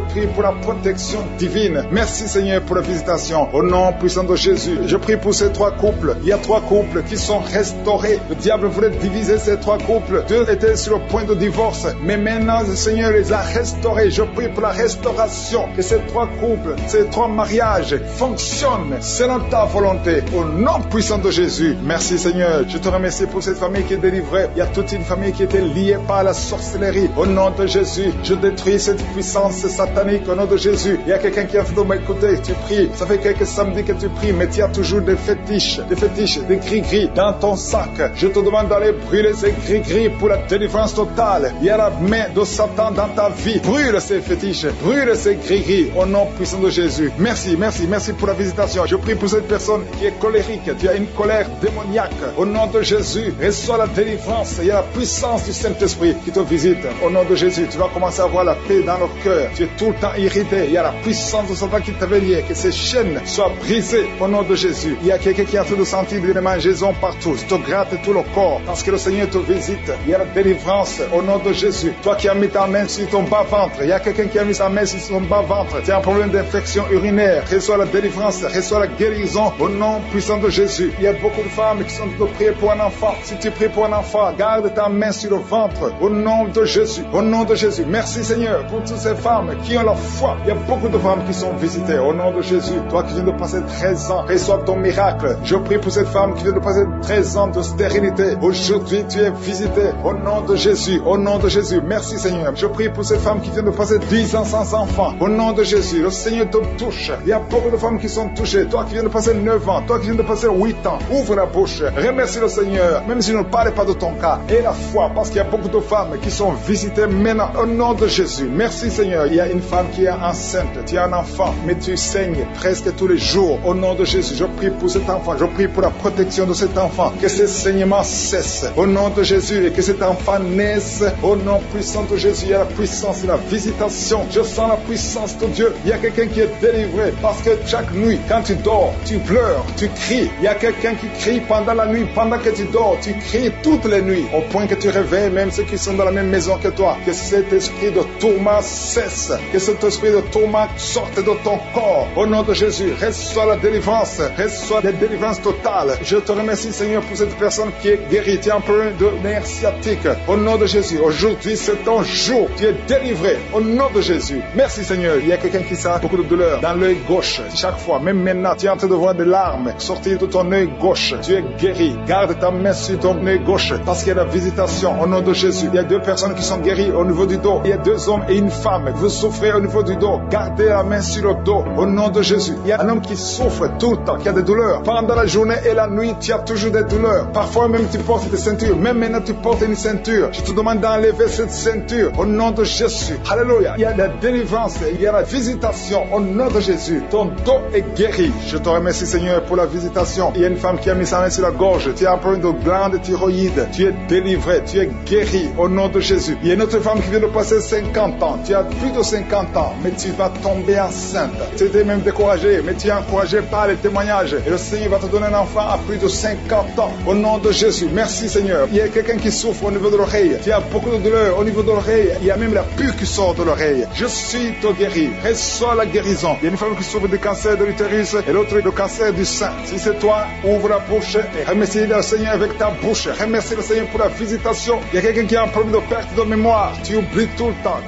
prie pour la protection divine. Merci Seigneur pour la visitation. Au nom puissant de Jésus, je prie pour ces 3 couples. Il y a 3 couples qui sont restaurés. Le diable voulait diviser ces 3 couples. 2 étaient sur le point de divorce. Mais maintenant, le Seigneur les a restaurés. Je prie pour la restauration. Que ces 3 couples, ces 3 mariages fonctionnent selon ta volonté. Au nom puissant de Jésus. Merci Seigneur. Je te remercie pour cette famille qui est délivrée. Il y a toute une famille qui était liée par la sorcellerie. Au nom de Jésus, je détruis cette puissance satanique. Au nom de Jésus, il y a quelqu'un qui a fait de m'écouter. Tu pries. Ça fait quelques samedis que tu pries, mais tu as toujours des fétiches, des gris-gris dans ton sac. Je te demande d'aller brûler ces gris-gris pour la délivrance totale. Il y a la main de Satan dans ta vie. Brûle ces fétiches, brûle ces gris-gris au nom puissant de Jésus. Merci pour la visitation. Je prie pour cette personne qui est colérique. Tu as une colère démoniaque. Au nom de Jésus, reçois la délivrance. Il y a la puissance du Saint-Esprit qui te visite. Au nom de Jésus, tu vas commencer à avoir la paix dans le cœur. Tu es tout le temps irrité. Il y a la puissance de Satan qui t'avait lié. Que ces chaînes soient brisées au nom de Jésus. Il y a quelqu'un qui est en train de sentir des démangeaisons partout. Tu te grattes tout le corps parce que le Seigneur te visite. Il y a la délivrance au nom de Jésus. Toi qui as mis ta main sur ton bas-ventre, il y a quelqu'un qui a mis sa main sur son bas-ventre. Tu as un problème d'infection urinaire. Reçois la délivrance, reçois la guérison au nom puissant de Jésus. Il y a beaucoup de femmes qui sont en train de prier pour un enfant. Si tu pries pour un enfant, garde ta main sur le ventre au nom de Jésus. Au nom de Jésus. Merci Seigneur pour toutes ces femmes qui ont la foi. Il y a beaucoup de femmes qui sont visitées au nom de Jésus. Toi qui viens de passer 13 ans, reçois ton miracle. Je prie pour cette femme qui vient de passer 13 ans de stérilité. Aujourd'hui, tu es visité au nom de Jésus. Au nom de Jésus. Merci Seigneur. Je prie pour cette femme qui vient de passer 10 ans sans enfant. Au nom de Jésus. Le Seigneur te touche. Il y a beaucoup de femmes qui sont touchées. Toi qui viens de passer 9 ans. Toi qui viens de passer 8 ans. Ouvre la bouche. Remercie le Seigneur. Même si je ne parle pas de ton cas. Et la foi. Parce qu'il y a beaucoup de femmes qui sont visitées maintenant. Au nom de Jésus. Merci Seigneur. Il y a une femme qui est enceinte. Tu as un enfant. Mais tu saignes presque tous les jours. Au nom de Jésus. Je prie pour cet enfant. Je prie pour la protection de cet enfant. Que ces saignements cessent. Au nom de Jésus. Et que cet enfant naisse. Au nom puissant de Jésus. Il y a la puissance de la visitation. Je sens la puissance de Dieu. Il y a quelqu'un qui est délivré. Parce que chaque nuit, quand tu dors, tu pleures, tu cries. Il y a quelqu'un qui crie pendant la nuit. Pendant que tu dors, tu cries toutes les nuits. Au point que tu réveilles même ceux qui sont dans la même maison que toi. Que cet esprit de tourment cesse. Que cet esprit de tourment sorte de ton corps. Au nom de Jésus, reçois la délivrance. Reçois la délivrance totale. Je te remercie Seigneur pour cette personne qui est guérie. Tu as un problème de nerf sciatique. Au nom de Jésus, aujourd'hui c'est ton jour. Tu es délivré. Au nom de Jésus. Merci Seigneur. Il y a quelqu'un qui sent beaucoup de douleur dans l'œil gauche. Chaque fois, même maintenant, tu es en train de voir des larmes sortir de ton œil gauche. Tu es guéri. Garde ta main sur ton œil gauche parce qu'il y a la visitation. Au nom de Jésus. Il y a 2 personnes qui sont guéries au niveau du dos. Il y a 2 hommes et une femme. Vous souffrez au niveau du dos. Gardez la main sur le dos. Au nom de Jésus. Il y a un homme qui souffre tout le temps, qui a des douleurs. Pendant la journée et la nuit, tu as toujours des douleurs. Parfois même tu portes des ceintures. Même maintenant tu portes une ceinture. Je te demande d'enlever cette ceinture. Au nom de Jésus. Alléluia. Il y a la délivrance. Il y a la visitation. Au nom de Jésus. Ton dos est guéri. Je te remercie Seigneur pour la visitation. Il y a une femme qui a mis sa main sur la gorge. Tu as un problème de glande thyroïde. Tu es délivré. Tu es guéri. Au nom de Jésus. Il y a une autre femme qui vient de passer 50 ans. Tu as plus de 50 ans. Mais tu vas tomber enceinte. Tu étais même découragé. Mais tu es encouragé par les témoignages. Et le Seigneur va te donner un enfant à plus de 50 ans. Au nom de Jésus. Merci Seigneur. Il y a quelqu'un qui souffre au niveau de l'oreille. Tu as beaucoup de douleur au niveau de l'oreille. Il y a même la pus qui sort de l'oreille. Je suis te guéri. Reçois la guérison. Il y a une femme qui souffre du cancer de l'utérus et l'autre du cancer du sein. Si c'est toi, ouvre la bouche et remercie le Seigneur avec ta bouche. Remercie le Seigneur pour la visitation. Il y a quelqu'un qui a un problème de perte de mémoire. Tu oublies tout le temps.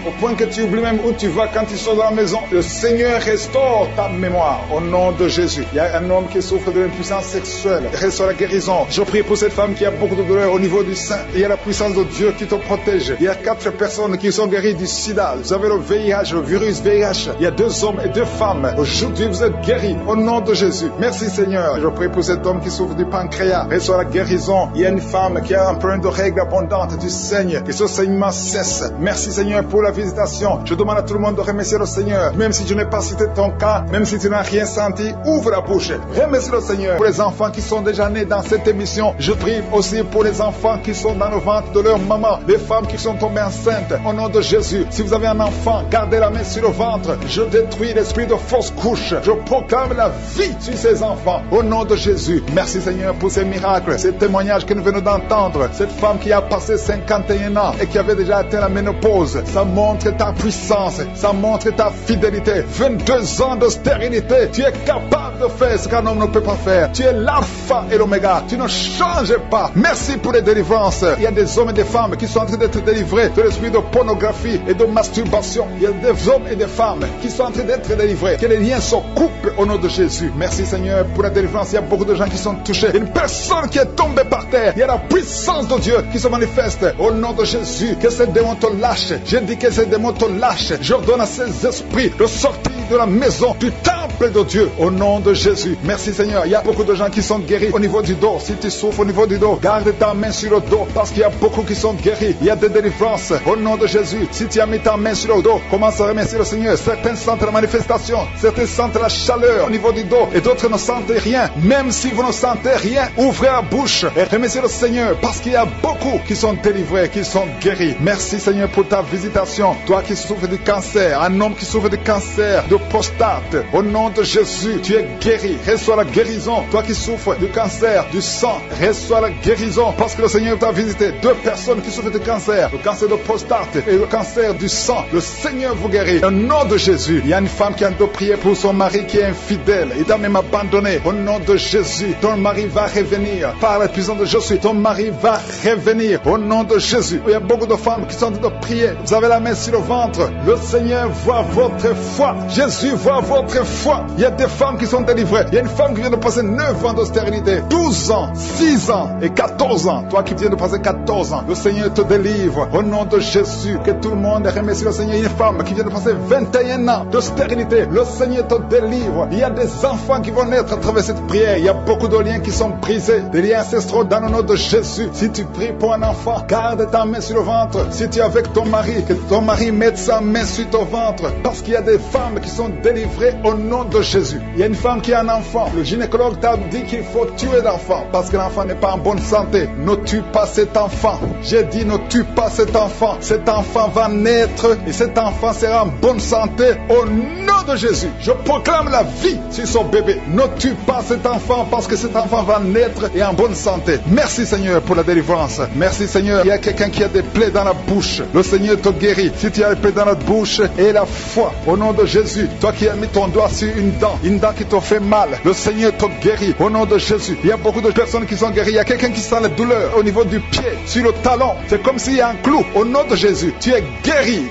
Au point que tu oublies même où tu vas quand tu sors de la maison. Le Seigneur restaure ta mémoire. Au nom de Jésus. Il y a un homme qui souffre de l'impuissance sexuelle. Reçois la guérison. Je prie pour cette femme qui a beaucoup de douleur au niveau du sein. Il y a la puissance de Dieu qui te protège. Il y a 4 personnes qui sont guéries du sida. Vous avez le VIH, le virus VIH. Il y a 2 hommes et 2 femmes. Aujourd'hui, vous êtes guéris au nom de Jésus. Merci Seigneur. Je prie pour cet homme qui souffre du pancréas. Reçois la guérison. Il y a une femme qui a un problème de règles abondantes. Tu saignes. Que ce saignement cesse. Merci Seigneur pour la visitation. Je demande à tout le monde de remercier le Seigneur. Même si je n'ai pas cité ton cas, même si tu n'as rien senti, ouvre la bouche. Remercie le Seigneur pour les enfants qui sont déjà nés dans cette émission. Je prie aussi pour les enfants qui sont dans le ventre de leur maman. Les femmes qui sont tombées enceintes. Au nom de Jésus. Si vous avez un enfant, gardez la main sur le ventre. Je détruis l'esprit de fausse couche. Je proclame la vie sur ces enfants. Au nom de Jésus. Merci Seigneur pour ces miracles, ces témoignages que nous venons d'entendre. Cette femme qui a passé 51 ans et qui avait déjà atteint la ménopause. Ça montre ta puissance. puissance, ça montre ta fidélité. 22 ans de stérilité, tu es capable de faire ce qu'un homme ne peut pas faire. Tu es l'alpha et l'oméga, tu ne changes pas. Merci pour les délivrances. Il y a des hommes et des femmes qui sont en train d'être délivrés de l'esprit de pornographie et de masturbation. Il y a des hommes et des femmes qui sont en train d'être délivrés. Que les liens se coupent au nom de Jésus. Merci Seigneur pour la délivrance. Il y a beaucoup de gens qui sont touchés. Une personne qui est tombée par terre. Il y a la puissance de Dieu qui se manifeste au nom de Jésus. Que ces démons te lâchent. Je dis que ces démons te lâchent. J'ordonne à ces esprits de sortir de la maison, du temple de Dieu, au nom de Jésus. Merci Seigneur. Il y a beaucoup de gens qui sont guéris au niveau du dos. Si tu souffres au niveau du dos, garde ta main sur le dos parce qu'il y a beaucoup qui sont guéris. Il y a des délivrances au nom de Jésus. Si tu as mis ta main sur le dos, commence à remercier le Seigneur. Certains sentent la manifestation, certains sentent la chaleur au niveau du dos et d'autres ne sentent rien. Même si vous ne sentez rien, ouvrez la bouche et remerciez le Seigneur parce qu'il y a beaucoup qui sont délivrés, qui sont guéris. Merci Seigneur pour ta visitation. Toi qui souffres du cancer, un homme qui souffre du cancer de prostate, au nom de Jésus, tu es guéri. Reçois la guérison. Toi qui souffres du cancer du sang, reçois la guérison parce que le Seigneur t'a visité. 2 personnes qui souffrent du cancer, le cancer de prostate et le cancer du sang. Le Seigneur vous guérit. Au nom de Jésus, il y a une femme qui a de prier pour son mari qui est infidèle. Il t'a même abandonné. Au nom de Jésus, ton mari va revenir. Par la puissance de Jésus, ton mari va revenir. Au nom de Jésus. Il y a beaucoup de femmes qui sont en train de prier. Vous avez la main sur le ventre. Le Seigneur voit votre foi. Jésus voit votre foi. Il y a des femmes qui sont délivrées. Il y a une femme qui vient de passer 9 ans de stérilité, 12 ans, 6 ans et 14 ans. Toi qui viens de passer 14 ans, le Seigneur te délivre. Au nom de Jésus, que tout le monde remercie le Seigneur. Une femme qui vient de passer 21 ans de stérilité, le Seigneur te délivre. Il y a des enfants qui vont naître à travers cette prière. Il y a beaucoup de liens qui sont brisés, des liens ancestraux dans le nom de Jésus. Si tu pries pour un enfant, garde ta main sur le ventre. Si tu es avec ton mari, que ton mari mette sa main sur ton ventre, parce qu'il y a des femmes qui sont délivrées au nom de Jésus. Il y a une femme qui a un enfant. Le gynécologue t'a dit qu'il faut tuer l'enfant parce que l'enfant n'est pas en bonne santé. Ne tue pas cet enfant. J'ai dit ne tue pas cet enfant. Cet enfant va naître et cet enfant sera en bonne santé au nom de Jésus. Je proclame la vie sur son bébé. Ne tue pas cet enfant parce que cet enfant va naître et en bonne santé. Merci Seigneur pour la délivrance. Merci Seigneur. Il y a quelqu'un qui a des plaies dans la bouche. Le Seigneur te guérit. Si tu as des plaies dans la bouche et la foi au nom de Jésus. Toi qui as mis ton doigt sur une dent qui te fait mal, le Seigneur te guérit au nom de Jésus. Il y a beaucoup de personnes qui sont guéries. Il y a quelqu'un qui sent la douleur au niveau du pied, sur le talon. C'est comme s'il y a un clou. Au nom de Jésus, tu es guéri.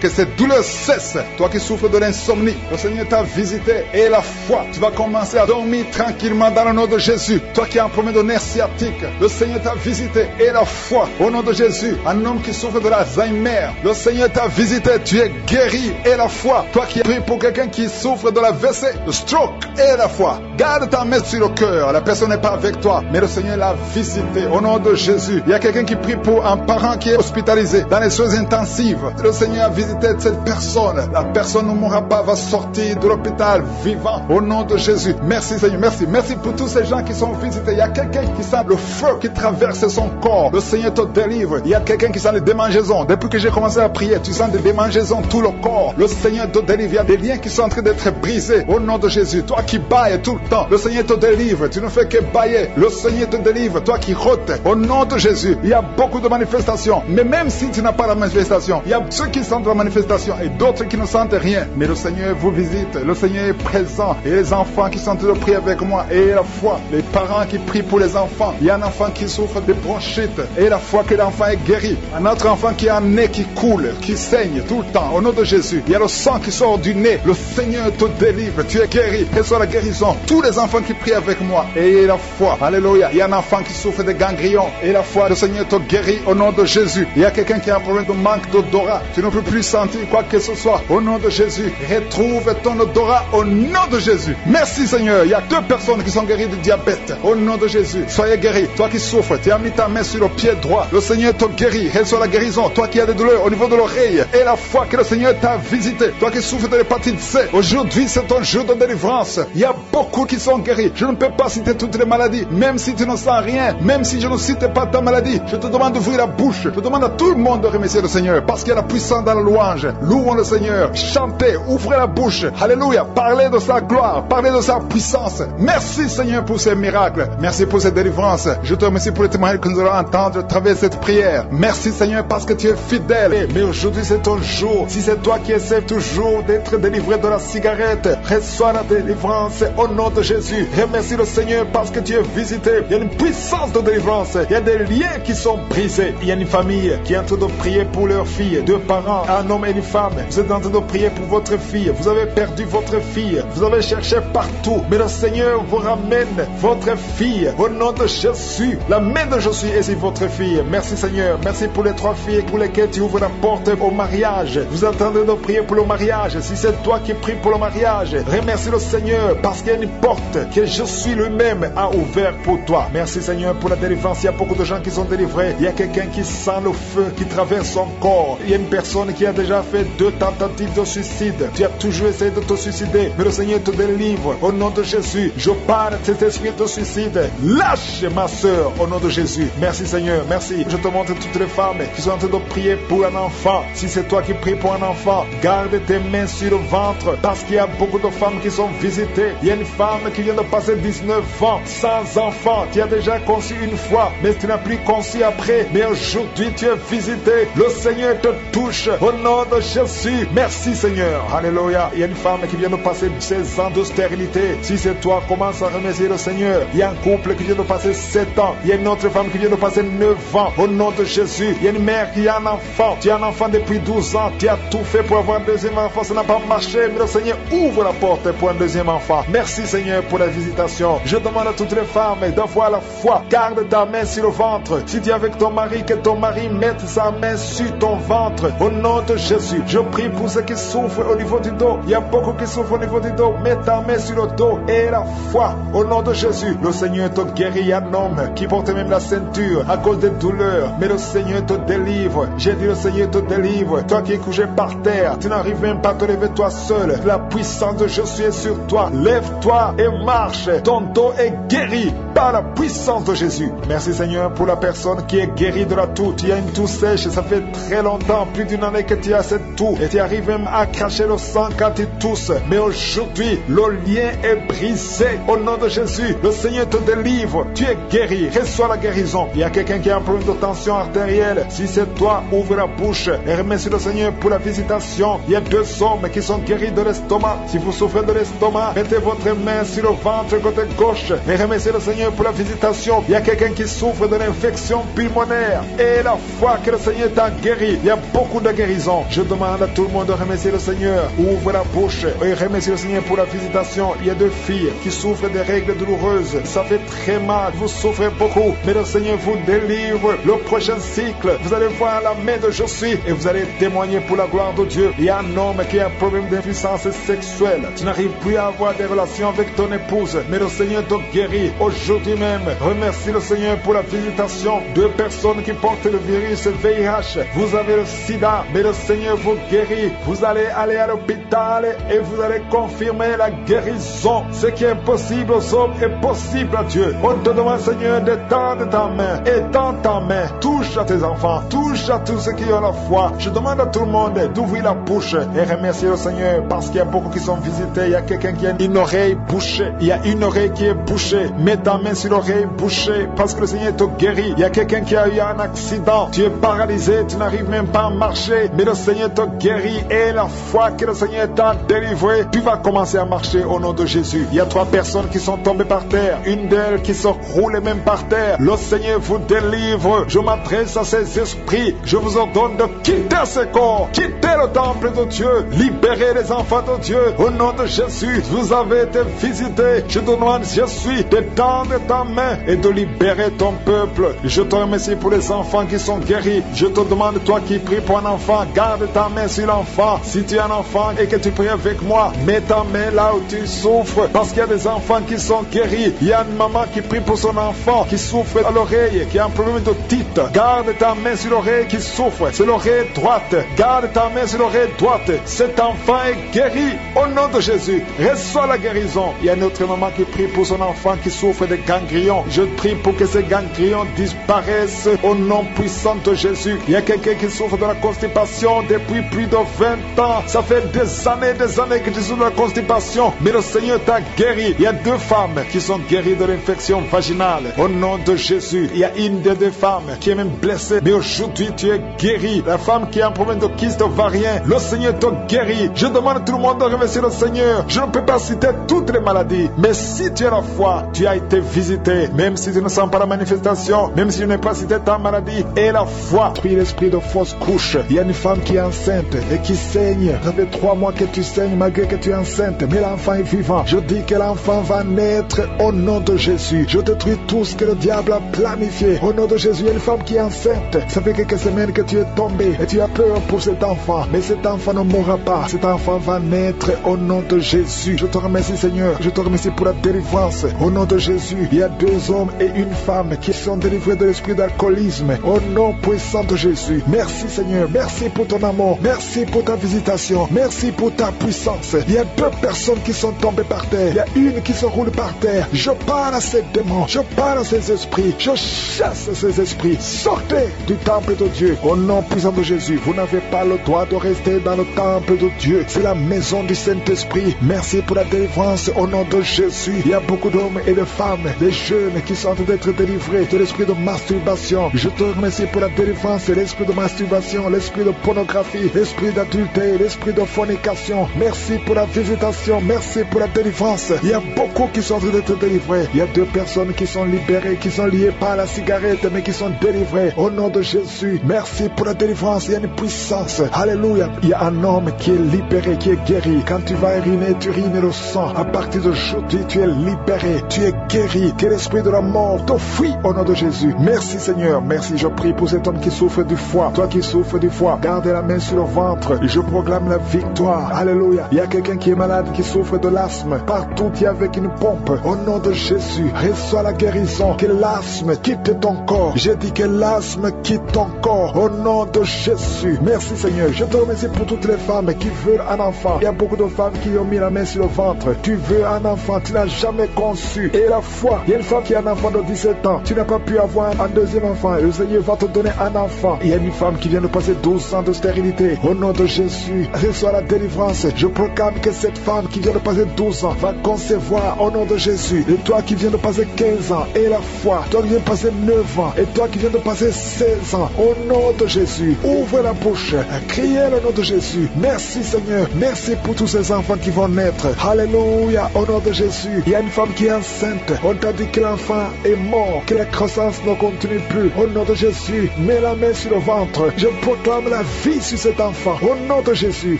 Que cette douleur cesse. Toi qui souffres de l'insomnie, le Seigneur t'a visité et la foi, tu vas commencer à dormir tranquillement dans le nom de Jésus. Toi qui as un problème de nerf sciatique, le Seigneur t'a visité et la foi au nom de Jésus. Un homme qui souffre de l'Alzheimer, le Seigneur t'a visité, tu es guéri et la foi. Toi qui pries pour quelqu'un qui souffre de la WC, le stroke et la foi, garde ta main sur le cœur. La personne n'est pas avec toi, mais le Seigneur l'a visité au nom de Jésus. Il y a quelqu'un qui prie pour un parent qui est hospitalisé dans les soins intensifs. Le Seigneur a visité cette personne. La personne ne mourra pas, va sortir de l'hôpital vivant au nom de Jésus. Merci Seigneur, merci. Merci pour tous ces gens qui sont visités. Il y a quelqu'un qui sent le feu qui traverse son corps. Le Seigneur te délivre. Il y a quelqu'un qui sent les démangeaisons. Depuis que j'ai commencé à prier, tu sens des démangeaisons tout le corps. Le Seigneur te délivre. Il y a des liens qui sont en train d'être brisés au nom de Jésus. Toi qui bailles tout le temps, le Seigneur te délivre. Tu ne fais que bailler. Le Seigneur te délivre. Toi qui rôtes au nom de Jésus. Il y a beaucoup de manifestations. Mais même si tu n'as pas la manifestation, il y a ceux qui sentent la manifestation et d'autres qui ne sentent rien. Mais le Seigneur vous visite. Le Seigneur est présent. Et les enfants qui sont en train de prier avec moi. Et la foi. Les parents qui prient pour les enfants. Il y a un enfant qui souffre de bronchite. Et la foi que l'enfant est guéri. Un autre enfant qui a un nez qui coule, qui saigne tout le temps. Au nom de Jésus. Il y a le sang qui sort du nez. Le Seigneur te délivre. Tu es guéri. Reçois la guérison. Tous les enfants qui prient avec moi. Et la foi. Alléluia. Il y a un enfant qui souffre de ganglions. Et la foi. Le Seigneur te guérit au nom de Jésus. Il y a quelqu'un qui a un problème de manque d'odorat. Tu ne peux plus sentir quoi que ce soit. Au nom de Jésus. Retrouve ton odorat au nom de Jésus. Merci Seigneur. Il y a 2 personnes qui sont guéries du diabète. Au nom de Jésus. Soyez guéris. Toi qui souffres, tu as mis ta main sur le pied droit. Le Seigneur te guérit. Reçois la guérison. Toi qui as des douleurs au niveau de l'oreille. Et la foi que le Seigneur t'a visité. Toi qui souffres de l'hépatite C. Aujourd'hui, c'est ton jour de délivrance. Il y a beaucoup qui sont guéris. Je ne peux pas citer toutes les maladies. Même si tu ne sens rien. Même si je ne cite pas ta maladie. Je te demande d'ouvrir la bouche. Je demande à tout le monde de remercier le Seigneur. Parce qu'il y a la puissance dans la louange. Louons le Seigneur. Chantez, ouvrez la bouche. Alléluia. Parlez de sa gloire, parlez de sa puissance. Merci Seigneur pour ces miracles. Merci pour cette délivrance. Je te remercie pour les témoignages que nous allons entendre à travers cette prière. Merci Seigneur parce que tu es fidèle. Mais aujourd'hui c'est ton jour. Si c'est toi qui essaies toujours d'être délivré de la cigarette, reçois la délivrance au nom de Jésus. Remercie le Seigneur parce que tu es visité. Il y a une puissance de délivrance. Il y a des liens qui sont brisés. Il y a une famille qui est en train de prier pour leur fille. Deux parents, un homme et une femme. Vous êtes en train de prier pour votre fille. Vous avez perdu votre fille. Vous avez cherché partout. Mais le Seigneur vous ramène votre fille. Au nom de Jésus. La main de Jésus est sur votre fille. Merci Seigneur. Merci pour les 3 filles pour lesquelles tu ouvres la porte au mariage. Vous êtes en train de prier pour le mariage. Si c'est toi qui pries pour le mariage, remercie le Seigneur parce qu'il y a une porte que Jésus lui-même a ouverte pour toi. Merci Seigneur pour la délivrance. Il y a beaucoup de gens qui sont délivrés. Il y a quelqu'un qui sent le feu qui traverse son corps. Il y a une personne qui a déjà fait 2 tentatives de suicide. Tu as toujours essayé de te suicider, mais le Seigneur te délivre. Au nom de Jésus, je parle de cet esprit de suicide. Lâche ma soeur au nom de Jésus. Merci Seigneur, merci. Je te montre toutes les femmes qui sont en train de prier pour un enfant. Si c'est toi qui pries pour un enfant, garde tes mains sur le ventre parce qu'il y a beaucoup de femmes qui sont visitées. Il y a une femme qui vient de passer 19 ans sans enfant. Tu as déjà conçu une fois, mais tu n'as plus conçu après. Mais aujourd'hui, tu es visité. Le Seigneur te touche au nom de Jésus. Merci Seigneur. Alléluia. Il y a une femme qui vient de passer 16 ans de stérilité. Si c'est toi, commence à remercier le Seigneur. Il y a un couple qui vient de passer 7 ans. Il y a une autre femme qui vient de passer 9 ans. Au nom de Jésus. Il y a une mère qui a un enfant. Tu as un enfant depuis 12 ans. Tu as tout fait pour avoir un deuxième enfant. Ça n'a pas marché. Mais le Seigneur ouvre la porte pour un deuxième enfant. Merci Seigneur pour la visitation. Je demande à toutes les femmes d'avoir la foi. Garde ta main sur le ventre. Si tu es avec ton mari, que ton mari mette sa main sur ton ventre. Au nom de Jésus. Je prie pour ceux qui souffrent au niveau du dos. Il y a beaucoup qui souffrent au niveau du dos. Mets ta main sur le dos et la foi. Au nom de Jésus. Le Seigneur te guérit. Il y a un homme qui porte même la ceinture à cause des douleurs. Mais le Seigneur te délivre. J'ai dit le Seigneur te délivre. Toi qui es couché par terre, tu n'arrives même pas à te lever toi seul. La puissance de Jésus est sur toi. Lève-toi et marche. Ton dos est guéri par la puissance de Jésus. Merci Seigneur pour la personne qui est guérie de la toux. Tu as une toux sèche, ça fait très longtemps, plus d'une année que tu as cette toux. Et tu arrives même à cracher le sang quand tu tousses. Mais aujourd'hui, le lien est brisé. Au nom de Jésus, le Seigneur te délivre. Tu es guéri. Reçois la guérison. Il y a quelqu'un qui a un problème de tension artérielle. Si c'est toi, ouvre la bouche et remercie le Seigneur pour la visitation. Il y a 2 hommes qui sont guéris de l'estomac. Si vous souffrez de l'estomac, mettez votre main sur le ventre côté gauche et remerciez le Seigneur pour la visitation. Il y a quelqu'un qui souffre de l'infection pulmonaire et la foi que le Seigneur t'a guéri. Il y a beaucoup de guérisons. Je demande à tout le monde de remercier le Seigneur. Ouvre la bouche et remercie le Seigneur pour la visitation. Il y a 2 filles qui souffrent des règles douloureuses. Ça fait très mal. Vous souffrez beaucoup. Mais le Seigneur vous délivre. Le prochain cycle, vous allez voir la main de Jésus et vous allez témoigner pour la gloire de Dieu. Il y a un homme qui a un problème d'impuissance sexuelle. Tu n'arrives plus à avoir des relations avec ton épouse. Mais le Seigneur te guérit. Aujourd'hui même, remercie le Seigneur pour la visitation. 2 personnes qui portent le virus VIH. Vous avez le sida, mais le Seigneur vous guérit. Vous allez aller à l'hôpital et vous allez confirmer la guérison. Ce qui est impossible aux hommes est possible à Dieu. On te demande, Seigneur, d'étendre ta main. Étends ta main. Touche à tes enfants. Touche à tous ceux qui ont la foi. Je demande à tout le monde d'ouvrir la bouche et remercier le Seigneur parce qu'il y a beaucoup qui sont visités. Il y a quelqu'un qui a une oreille bouchée. Il y a une oreille qui est bouchée. Mets ta main sur l'oreille bouchée parce que le Seigneur te guérit. Il y a quelqu'un qui a eu un accident. Tu es paralysé. Tu n'arrives même pas à marcher. Mais le Seigneur te guérit et la foi que le Seigneur t'a délivré, tu vas commencer à marcher au nom de Jésus. Il y a 3 personnes qui sont tombées par terre. Une d'elles qui se roule même par terre. Le Seigneur vous délivre. Je m'adresse à ces esprits. Je vous ordonne de quitter ce corps. Quitter le temple de Dieu. Libérez les enfants de Dieu. Au nom de Jésus, vous avez été visités. Je te demande, Jésus, d'étendre ta main et de libérer ton peuple. Je te remercie pour les enfants qui sont guéris. Je te demande, toi qui pries pour un enfant, garde ta main sur l'enfant. Si tu es un enfant et que tu pries avec moi, mets ta main là où tu souffres. Parce qu'il y a des enfants qui sont guéris. Il y a une maman qui prie pour son enfant qui souffre à l'oreille, qui a un problème de tite. Garde Garde ta main sur l'oreille qui souffre. C'est l'oreille droite. Garde ta main sur l'oreille droite. Cet enfant est guéri au nom de Jésus. Reçois la guérison. Il y a une autre maman qui prie pour son enfant qui souffre de ganglions. Je prie pour que ces ganglions disparaissent au nom puissant de Jésus. Il y a quelqu'un qui souffre de la constipation depuis plus de 20 ans. Ça fait des années que tu souffres de la constipation. Mais le Seigneur t'a guéri. Il y a 2 femmes qui sont guéries de l'infection vaginale. Au nom de Jésus. Il y a une des 2 femmes qui est même blessée. Mais aujourd'hui, tu es guéri. La femme qui a un problème de kyste ovarien, le Seigneur t'a guéri. Je demande à tout le monde de remercier le Seigneur. Je ne peux pas citer toutes les maladies. Mais si tu as la foi, tu as été visité. Même si tu ne sens pas la manifestation, même si tu n'as pas cité ta maladie, et la foi. Puis l'esprit de fausse couche. Il y a une femme qui est enceinte et qui saigne. Ça fait 3 mois que tu saignes malgré que tu es enceinte. Mais l'enfant est vivant. Je dis que l'enfant va naître au nom de Jésus. Je détruis tout ce que le diable a planifié. Au nom de Jésus, il y a une femme qui est enceinte. Ça fait quelques semaines que tu es tombé et tu as peur pour cet enfant. Mais cet enfant ne mourra pas. Cet enfant va naître au nom de Jésus. Je te remercie, Seigneur. Je te remercie pour la délivrance. Au nom de Jésus, il y a 2 hommes et une femme qui sont délivrés de l'esprit d'alcoolisme. Au nom puissant de Jésus. Merci, Seigneur. Merci pour ton amour. Merci pour ta visitation. Merci pour ta puissance. Il y a 2 personnes qui sont tombées par terre. Il y a une qui se roule par terre. Je parle à ces démons. Je parle à ces esprits. Je chasse ces esprits. Sortez du temple de Dieu. Au nom puissant de Jésus. Vous n'avez pas le droit de rester dans le temple de Dieu. C'est la maison du Saint-Esprit. Merci pour la délivrance au nom de Jésus. Il y a beaucoup d'hommes et de femmes, des jeunes qui sont en train d'être délivrés de l'esprit de masturbation. Je te remercie pour la délivrance de l'esprit de masturbation, l'esprit de pornographie, l'esprit d'adultère, l'esprit de fornication. Merci pour la visitation. Merci pour la délivrance. Il y a beaucoup qui sont en train d'être délivrés. Il y a 2 personnes qui sont libérées, qui sont liées par la cigarette, mais qui sont délivrées au nom de Jésus. Merci pour la délivrance. Il y a une puissance. Alléluia. Il y a un homme qui est libéré, qui est guéri. Quand tu vas uriner, tu urines le sang. À partir d'aujourd'hui, tu es libéré. Tu es guéri. Que l'esprit de la mort te fuit au nom de Jésus. Merci, Seigneur. Merci. Je prie pour cet homme qui souffre du foie. Toi qui souffres du foie, garde la main sur le ventre. Je proclame la victoire. Alléluia. Il y a quelqu'un qui est malade, qui souffre de l'asthme. Partout, il y a avec une pompe. Au nom de Jésus, reçois la guérison. Que l'asthme quitte ton corps. J'ai dit que l'asthme quitte ton corps. Au nom de Jésus. Merci, Seigneur. Je te remercie pour toutes les femmes qui veulent un enfant. Il y a beaucoup de femmes qui ont mis la main sur le ventre. Tu veux un enfant, tu n'as jamais conçu. Et la foi, il y a une femme qui a un enfant de 17 ans. Tu n'as pas pu avoir un deuxième enfant. Le Seigneur va te donner un enfant. Il y a une femme qui vient de passer 12 ans de stérilité. Au nom de Jésus, reçois la délivrance. Je proclame que cette femme qui vient de passer 12 ans va concevoir au nom de Jésus. Et toi qui viens de passer 15 ans, et la foi, toi qui viens de passer 9 ans, et toi qui viens de passer 16 ans, au nom de Jésus, ouvre la bouche, criez le nom de Jésus. Merci, Seigneur. Merci pour tous ces enfants qui vont naître. Alléluia, au nom de Jésus. Il y a une femme qui est enceinte. On t'a dit que l'enfant est mort, que la croissance ne continue plus. Au nom de Jésus, mets la main sur le ventre. Je proclame la vie sur cet enfant. Au nom de Jésus,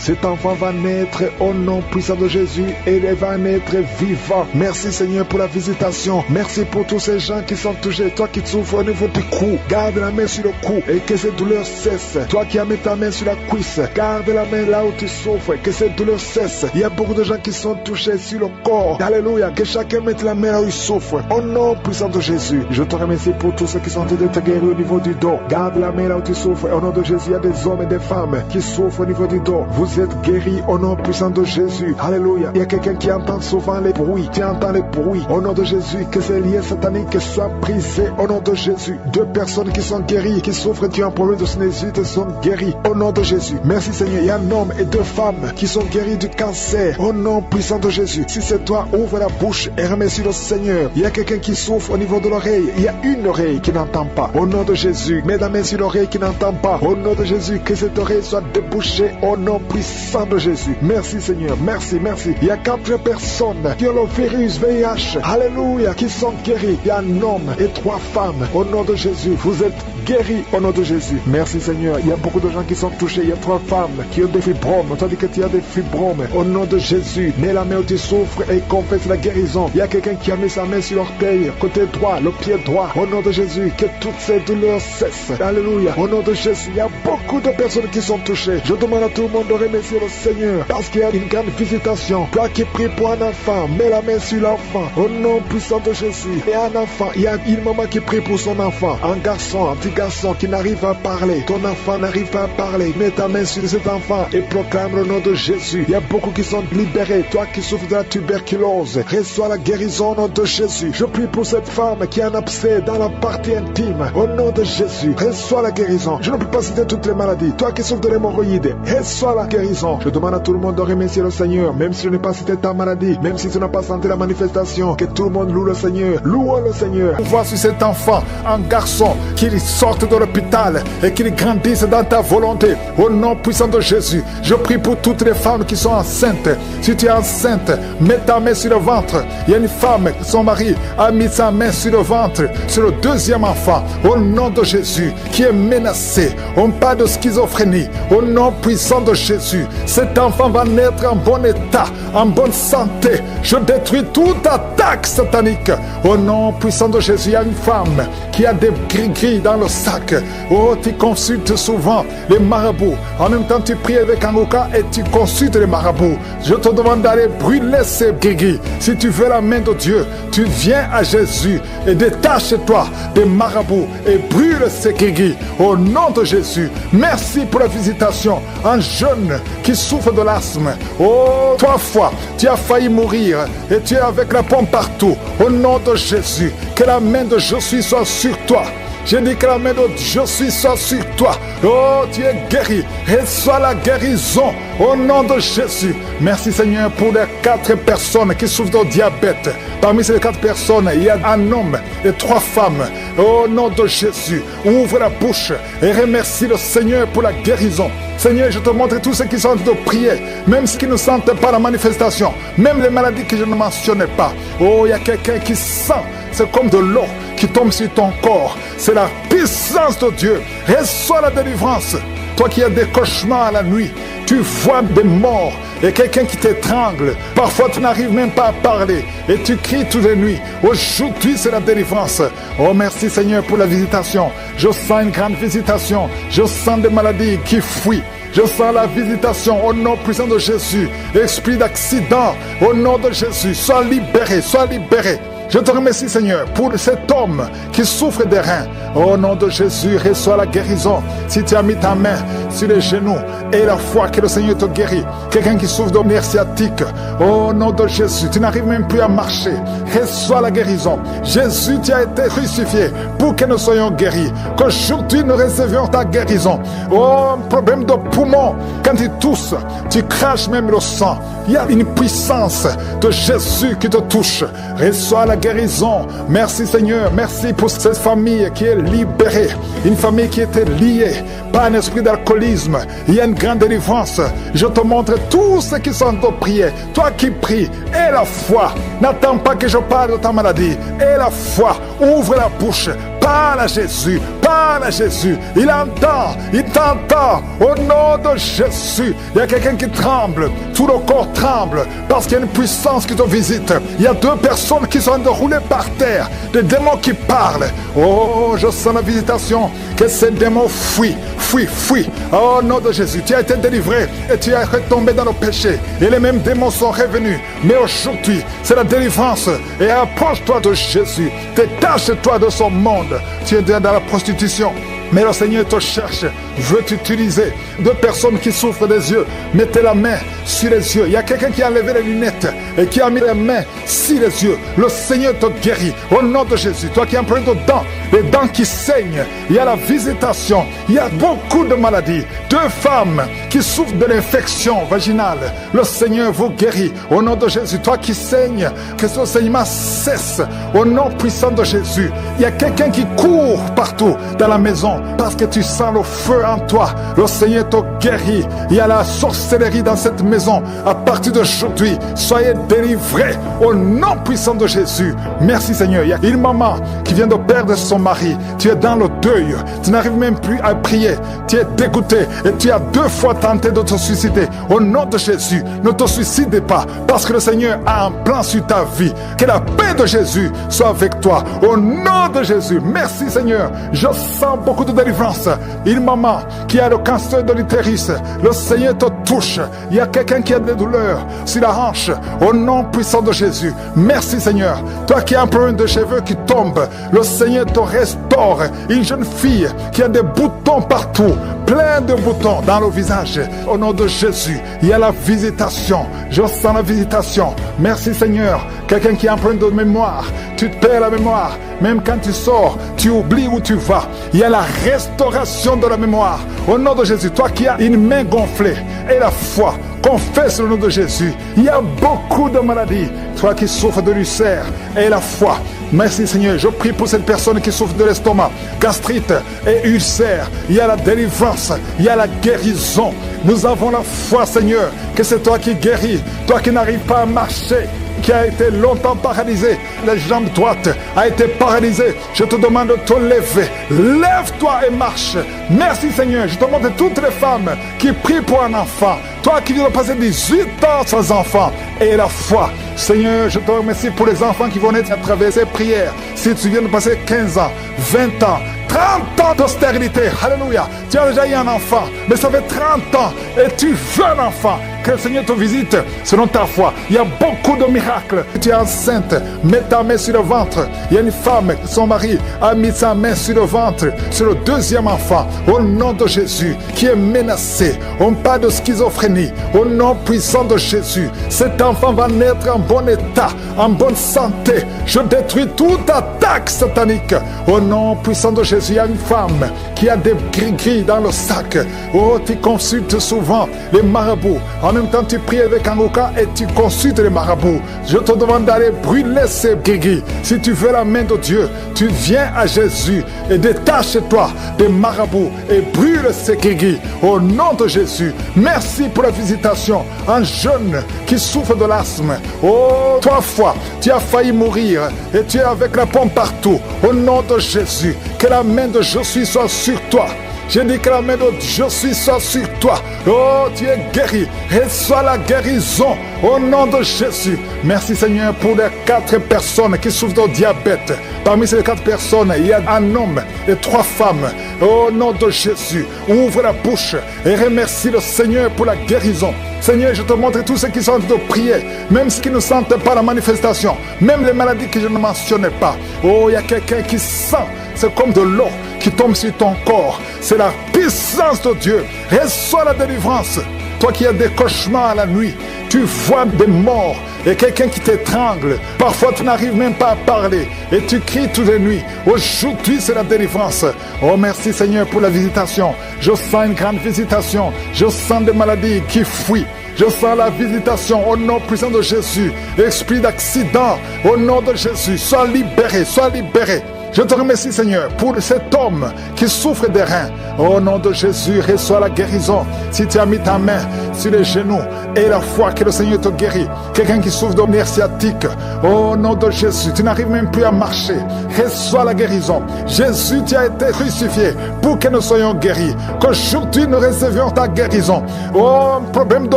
cet enfant va naître au nom puissant de Jésus et il va naître vivant. Merci, Seigneur, pour la visitation. Merci pour tous ces gens qui sont touchés. Toi qui souffres au niveau du cou, garde la main sur le cou et que ces douleurs cessent. Toi qui as mis ta main sur la cuisse, garde la main là où tu souffres, que ces douleurs cessent. Il y a beaucoup de gens qui sont touchés sur le corps. Alléluia, que chacun mette la main là où il souffre. Au nom puissant de Jésus, je te remercie pour tous ceux qui sont en train de te guérir au niveau du dos. Garde la main là où tu souffres. Au nom de Jésus, il y a des hommes et des femmes qui souffrent au niveau du dos. Vous êtes guéris au nom puissant de Jésus. Alléluia. Il y a quelqu'un qui entend souvent les bruits. Tu entends les bruits. Au nom de Jésus, que ces liens sataniques soient brisés. Au nom de Jésus, 2 personnes qui sont guéries, qui souffrent, qui ont un problème de sinusite, sont guéries. Au nom de Jésus. Merci, Seigneur. Il y a un homme et 2 femmes qui sont guéris du cancer. Au nom puissant de Jésus. Si c'est toi, ouvre la bouche et remercie le Seigneur. Il y a quelqu'un qui souffre au niveau de l'oreille. Il y a une oreille qui n'entend pas. Au nom de Jésus, mets la main sur l'oreille qui n'entend pas. Au nom de Jésus, que cette oreille soit débouchée au nom puissant de Jésus. Merci, Seigneur. Merci, merci. Il y a 4 personnes qui ont le virus VIH. Alléluia, qui sont guéris. Il y a un homme et 3 femmes. Au nom de Jésus, vous êtes guéris au nom de Jésus. Merci, Seigneur. Il y a beaucoup de gens qui sont touchés. Il y a 3 femmes qui ont des fibromes. On t'a dit que tu as des fibromes. Au nom de Jésus, mets la main où tu souffres et confesse la guérison. Il y a quelqu'un qui a mis sa main sur l'orteil, côté droit, le pied droit. Au nom de Jésus, que toutes ces douleurs cessent. Alléluia. Au nom de Jésus, il y a beaucoup de personnes qui sont touchées. Je demande à tout le monde de remercier le Seigneur parce qu'il y a une grande visitation. Toi qui pries pour un enfant, mets la main sur l'enfant. Au nom puissant de Jésus. Et un enfant, il y a une maman qui prie pour son enfant. Un garçon, un petit garçon qui n'arrive pas à parler, ton enfant n'arrive pas à parler, mets ta main sur cet enfant et proclame le nom de Jésus. Il y a beaucoup qui sont libérés. Toi qui souffres de la tuberculose, reçois la guérison au nom de Jésus. Je prie pour cette femme qui a un abcès dans la partie intime. Au nom de Jésus, reçois la guérison. Je ne peux pas citer toutes les maladies. Toi qui souffres de l'hémorroïde, reçois la guérison. Je demande à tout le monde de remercier le Seigneur, même si je n'ai pas cité ta maladie, même si tu n'as pas senti la manifestation, que tout le monde loue le Seigneur. Louons le Seigneur. Vois sur cet enfant, un garçon, qu'il sorte de l'hôpital et qu'il grandisse dans ta volonté. Au nom puissant de Jésus, je prie pour toutes les femmes qui sont enceintes. Si tu es enceinte, mets ta main sur le ventre. Il y a une femme, son mari a mis sa main sur le ventre, sur le deuxième enfant. Au nom de Jésus, qui est menacé. On parle de schizophrénie. Au nom puissant de Jésus, cet enfant va naître en bon état, en bonne santé. Je détruis toute attaque satanique. Au nom puissant de Jésus, il y a une femme qui a des gris-gris dans le sac. Oh, tu consultes souvent les marabouts. En même temps, tu pries avec Angouka et tu consultes les marabouts. Je te demande d'aller brûler ces gris-gris. Si tu veux la main de Dieu, tu viens à Jésus et détache-toi des marabouts et brûle ces gris-gris. Au nom de Jésus, merci pour la visitation. Un jeune qui souffre de l'asthme. Oh, 3 fois, tu as failli mourir et tu es avec la pompe partout. Au nom de Jésus, que la main de Jésus soit sur toi. Je dis que la main de Jésus soit sur toi. Oh, tu es guéri. Reçois la guérison au nom de Jésus. Merci Seigneur pour les 4 personnes qui souffrent de diabète. Parmi ces 4 personnes, il y a un homme et 3 femmes. Au nom de Jésus, ouvre la bouche et remercie le Seigneur pour la guérison. Seigneur, je te montre tous ceux qui sont en train de prier, même ceux qui ne sentent pas la manifestation, même les maladies que je ne mentionnais pas. Oh, il y a quelqu'un qui sent, c'est comme de l'eau qui tombe sur ton corps. C'est la puissance de Dieu. Reçois la délivrance. Toi qui as des cauchemars la nuit, tu vois des morts et quelqu'un qui t'étrangle. Parfois, tu n'arrives même pas à parler et tu cries toutes les nuits. Aujourd'hui, c'est la délivrance. Oh, merci Seigneur pour la visitation. Je sens une grande visitation. Je sens des maladies qui fuient. Je sens la visitation au nom puissant de Jésus. Esprit d'accident, au nom de Jésus, sois libéré, sois libéré. Je te remercie Seigneur pour cet homme qui souffre des reins. Au nom de Jésus, reçois la guérison. Si tu as mis ta main sur les genoux et la foi que le Seigneur te guérit. Quelqu'un qui souffre de nerfs sciatiques. Au nom de Jésus, tu n'arrives même plus à marcher. Reçois la guérison. Jésus, tu as été crucifié pour que nous soyons guéris. Qu'aujourd'hui nous recevions ta guérison. Oh, un problème de poumon. Quand tu tousses, tu craches même le sang. Il y a une puissance de Jésus qui te touche. Reçois la guérison. Merci Seigneur. Merci pour cette famille qui est libérée. Une famille qui était liée par un esprit d'alcoolisme. Il y a une grande délivrance. Je te montre tous ceux qui sont en train de prier. Toi qui pries, aie la foi. N'attends pas que je parle de ta maladie. Aie la foi. Ouvre la bouche. Parle à Jésus. Parle à Jésus. Il entend. Il t'entend. Au nom de Jésus. Il y a quelqu'un qui tremble. Tout le corps tremble. Parce qu'il y a une puissance qui te visite. Il y a 2 personnes qui sont en train de rouler par terre. Des démons qui parlent. Oh, je sens la visitation. Que ces démons fuient. Fuis, fuis. Oh, nom de Jésus. Tu as été délivré. Et tu es retombé dans le péché. Et les mêmes démons sont revenus. Mais aujourd'hui, c'est la délivrance. Et approche-toi de Jésus. Détache-toi de son monde. Tu es dans la prostitution. Mais le Seigneur te cherche, veut t'utiliser. 2 personnes qui souffrent des yeux, mettez la main sur les yeux. Il y a quelqu'un qui a enlevé les lunettes et qui a mis la main sur les yeux. Le Seigneur te guérit au nom de Jésus. Toi qui as un problème de dents, les dents qui saignent, il y a la visitation. Il y a beaucoup de maladies. 2 femmes qui souffrent de l'infection vaginale. Le Seigneur vous guérit au nom de Jésus. Toi qui saignes, que ce saignement cesse au nom puissant de Jésus. Il y a quelqu'un qui court partout dans la maison parce que tu sens le feu en toi. Le Seigneur te guérit. Il y a la sorcellerie dans cette maison. À partir d'aujourd'hui, soyez délivrés au nom puissant de Jésus. Merci Seigneur. Il y a une maman qui vient de perdre son mari. Tu es dans le deuil. Tu n'arrives même plus à prier. Tu es dégoûté et tu as 2 fois tenté de te suicider. Au nom de Jésus, ne te suicide pas parce que le Seigneur a un plan sur ta vie. Que la paix de Jésus soit avec toi. Au nom de Jésus. Merci Seigneur. Je sens beaucoup de de délivrance. Une maman qui a le cancer de l'utérus, le Seigneur te touche. Il y a quelqu'un qui a des douleurs sur la hanche, au nom puissant de Jésus. Merci Seigneur. Toi qui as un problème de cheveux qui tombe, le Seigneur te restaure. Une jeune fille qui a des boutons partout, plein de boutons dans le visage, au nom de Jésus, il y a la visitation. Je sens la visitation. Merci Seigneur. Quelqu'un qui a un problème de mémoire, tu te perds la mémoire. Même quand tu sors, tu oublies où tu vas. Il y a la restauration de la mémoire. Au nom de Jésus, toi qui as une main gonflée et la foi, confesse le nom de Jésus. Il y a beaucoup de maladies. Toi qui souffres de l'ulcère et la foi. Merci Seigneur. Je prie pour cette personne qui souffre de l'estomac, gastrite et ulcère. Il y a la délivrance. Il y a la guérison. Nous avons la foi Seigneur que c'est toi qui guéris. Toi qui n'arrives pas à marcher, qui a été longtemps paralysé, la jambe droite a été paralysée. Je te demande de te lever. Lève-toi et marche. Merci Seigneur. Je te demande toutes les femmes qui prient pour un enfant. Toi qui viens de passer 18 ans sans enfant et la foi. Seigneur, je te remercie pour les enfants qui vont naître à travers ces prières. Si tu viens de passer 15 ans, 20 ans, 30 ans de stérilité, alléluia. Tu as déjà eu un enfant, mais ça fait 30 ans et tu veux un enfant. Que le Seigneur te visite selon ta foi. Il y a beaucoup de miracles. Tu es enceinte, mets ta main sur le ventre. Il y a une femme, son mari a mis sa main sur le ventre, sur le deuxième enfant. Au nom de Jésus, qui est menacé. On parle de schizophrénie. Au nom puissant de Jésus, cet enfant va naître en bon état, en bonne santé. Je détruis toute attaque satanique. Au nom puissant de Jésus, il y a une femme qui a des gris-gris dans le sac. Oh, tu consultes souvent les marabouts. En même temps, tu pries avec Angouka et tu consultes les marabouts. Je te demande d'aller brûler ces gris-gris. Si tu veux la main de Dieu, tu viens à Jésus et détache-toi des marabouts et brûle ces gris-gris. Au nom de Jésus, merci pour la visitation. Un jeune qui souffre de l'asthme. Oh, 3 fois, tu as failli mourir et tu es avec la pompe partout. Au nom de Jésus, que la main de Jésus soit sur toi. Je dis que la main de Jésus soit sur toi. Oh, tu es guéri. Reçois la guérison au nom de Jésus. Merci Seigneur pour les 4 personnes qui souffrent de diabète. Parmi ces 4 personnes, il y a un homme et 3 femmes. Au nom de Jésus, ouvre la bouche et remercie le Seigneur pour la guérison. Seigneur, je te montre tous ceux qui sont en train de prier, même ceux qui ne sentent pas la manifestation, même les maladies que je ne mentionnais pas. Oh, il y a quelqu'un qui sent, c'est comme de l'eau qui tombe sur ton corps. C'est la puissance de Dieu. Reçois la délivrance. Toi qui as des cauchemars à la nuit, tu vois des morts et quelqu'un qui t'étrangle. Parfois, tu n'arrives même pas à parler et tu cries toutes les nuits. Aujourd'hui, c'est la délivrance. Oh, merci Seigneur pour la visitation. Je sens une grande visitation. Je sens des maladies qui fuient. Je sens la visitation au nom puissant de Jésus. Esprit d'accident, au nom de Jésus, sois libéré, sois libéré. Je te remercie Seigneur pour cet homme qui souffre des reins. Au nom de Jésus, reçois la guérison. Si tu as mis ta main sur les genoux et la foi que le Seigneur te guérit. Quelqu'un qui souffre de nerfs sciatiques. Au nom de Jésus, tu n'arrives même plus à marcher. Reçois la guérison. Jésus, tu as été crucifié pour que nous soyons guéris. Qu'aujourd'hui nous recevions ta guérison. Oh, un problème de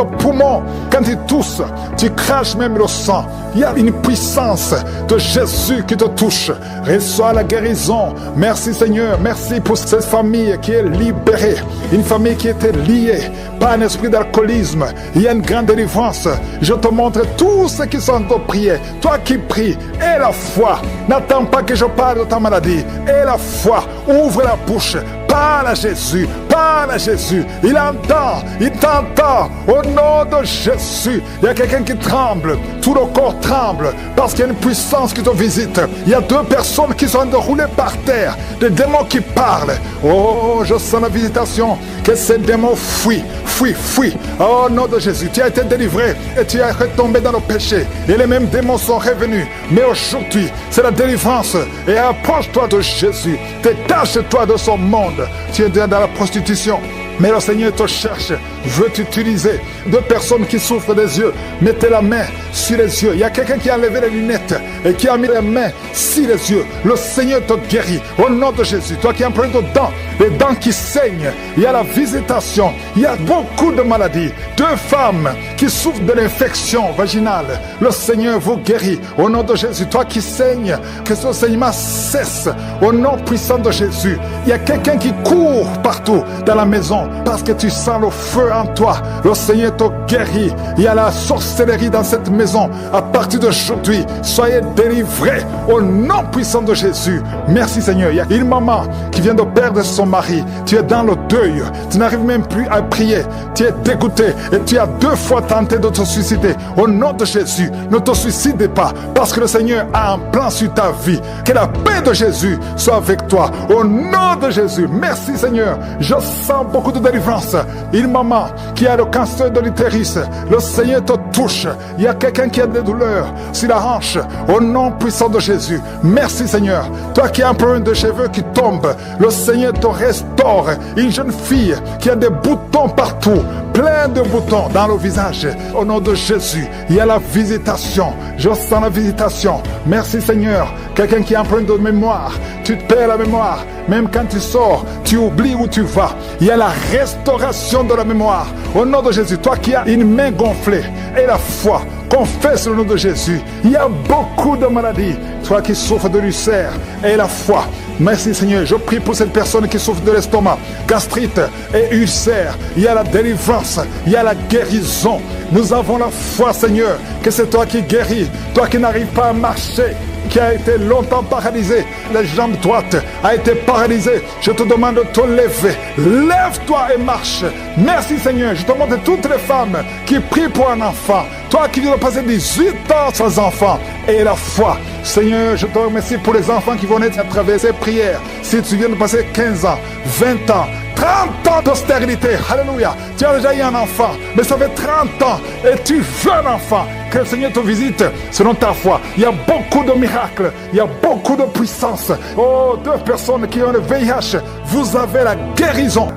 poumon. Quand tu tousses, tu craches même le sang. Il y a une puissance de Jésus qui te touche. Reçois la guérison. Merci Seigneur. Merci pour cette famille qui est libérée. Une famille qui était liée par un esprit d'alcoolisme. Il y a une grande délivrance. Je te montre tous ceux qui sont en prière. Toi qui pries, aie la foi. N'attends pas que je parle de ta maladie. Aie la foi. Ouvre la bouche. Parle à Jésus, parle à Jésus. Il entend, il t'entend. Au nom de Jésus, il y a quelqu'un qui tremble. Tout le corps tremble parce qu'il y a une puissance qui te visite. Il y a 2 personnes qui sont roulées par terre. Des démons qui parlent. Oh, je sens la visitation. Que ces démons fuient, fuient, fuient. Au nom de Jésus, tu as été délivré et tu es retombé dans le péché. Et les mêmes démons sont revenus. Mais aujourd'hui, c'est la délivrance. Et approche-toi de Jésus. Détache-toi de son monde. Tu es dans la prostitution. mais le Seigneur te cherche, veut t'utiliser. Deux personnes qui souffrent des yeux, mettez la main sur les yeux. Il y a quelqu'un qui a enlevé les lunettes et qui a mis les mains sur les yeux. Le Seigneur te guérit au nom de Jésus. Toi qui as un problème de dents, les dents qui saignent, il y a la visitation, il y a beaucoup de maladies. Deux femmes qui souffrent de l'infection vaginale, le Seigneur vous guérit au nom de Jésus. Toi qui saignes, que ce saignement cesse au nom puissant de Jésus. Il y a quelqu'un qui court partout dans la maison parce que tu sens le feu en toi. Le Seigneur te guérit. Il y a la sorcellerie dans cette maison. À partir d'aujourd'hui, soyez délivrés au nom puissant de Jésus. Merci Seigneur. Il y a une maman qui vient de perdre son mari. Tu es dans le deuil. Tu n'arrives même plus à prier. Tu es dégoûté et tu as 2 fois tenté de te suicider. Au nom de Jésus, ne te suicide pas parce que le Seigneur a un plan sur ta vie. Que la paix de Jésus soit avec toi. Au nom de Jésus. Merci Seigneur. Je sens beaucoup de délivrance. Une maman qui a le cancer de l'utérus, le Seigneur te touche. Il y a quelqu'un qui a des douleurs sur la hanche. Au nom puissant de Jésus. Merci Seigneur. Toi qui as un problème de cheveux qui tombe, le Seigneur te restaure. Une jeune fille qui a des boutons partout, plein de boutons dans le visage. Au nom de Jésus, il y a la visitation. Je sens la visitation. Merci Seigneur. Quelqu'un qui a un problème de mémoire, tu te perds la mémoire. Même quand tu sors, tu oublies où tu vas. Il y a la restauration de la mémoire. Au nom de Jésus, toi qui as une main gonflée et la foi, confesse le nom de Jésus. Il y a beaucoup de maladies. Toi qui souffres de l'ulcère et la foi. Merci Seigneur. Je prie pour cette personne qui souffre de l'estomac, gastrite et ulcère. Il y a la délivrance. Il y a la guérison. Nous avons la foi Seigneur que c'est toi qui guéris. Toi qui n'arrives pas à marcher, qui a été longtemps paralysé, la jambe droite a été paralysée. Je te demande de te lever. Lève-toi et marche. Merci Seigneur. Je te demande toutes les femmes qui prient pour un enfant. Toi qui viens de passer 18 ans sans enfant et la foi. Seigneur, je te remercie pour les enfants qui vont naître à travers ces prières. Si tu viens de passer 15 ans, 20 ans, 30 ans de stérilité, alléluia. Tu as déjà eu un enfant, mais ça fait 30 ans et tu veux un enfant. Que le Seigneur te visite selon ta foi. Il y a beaucoup de miracles, il y a beaucoup de puissance. Oh, 2 personnes qui ont le VIH, vous avez la guérison.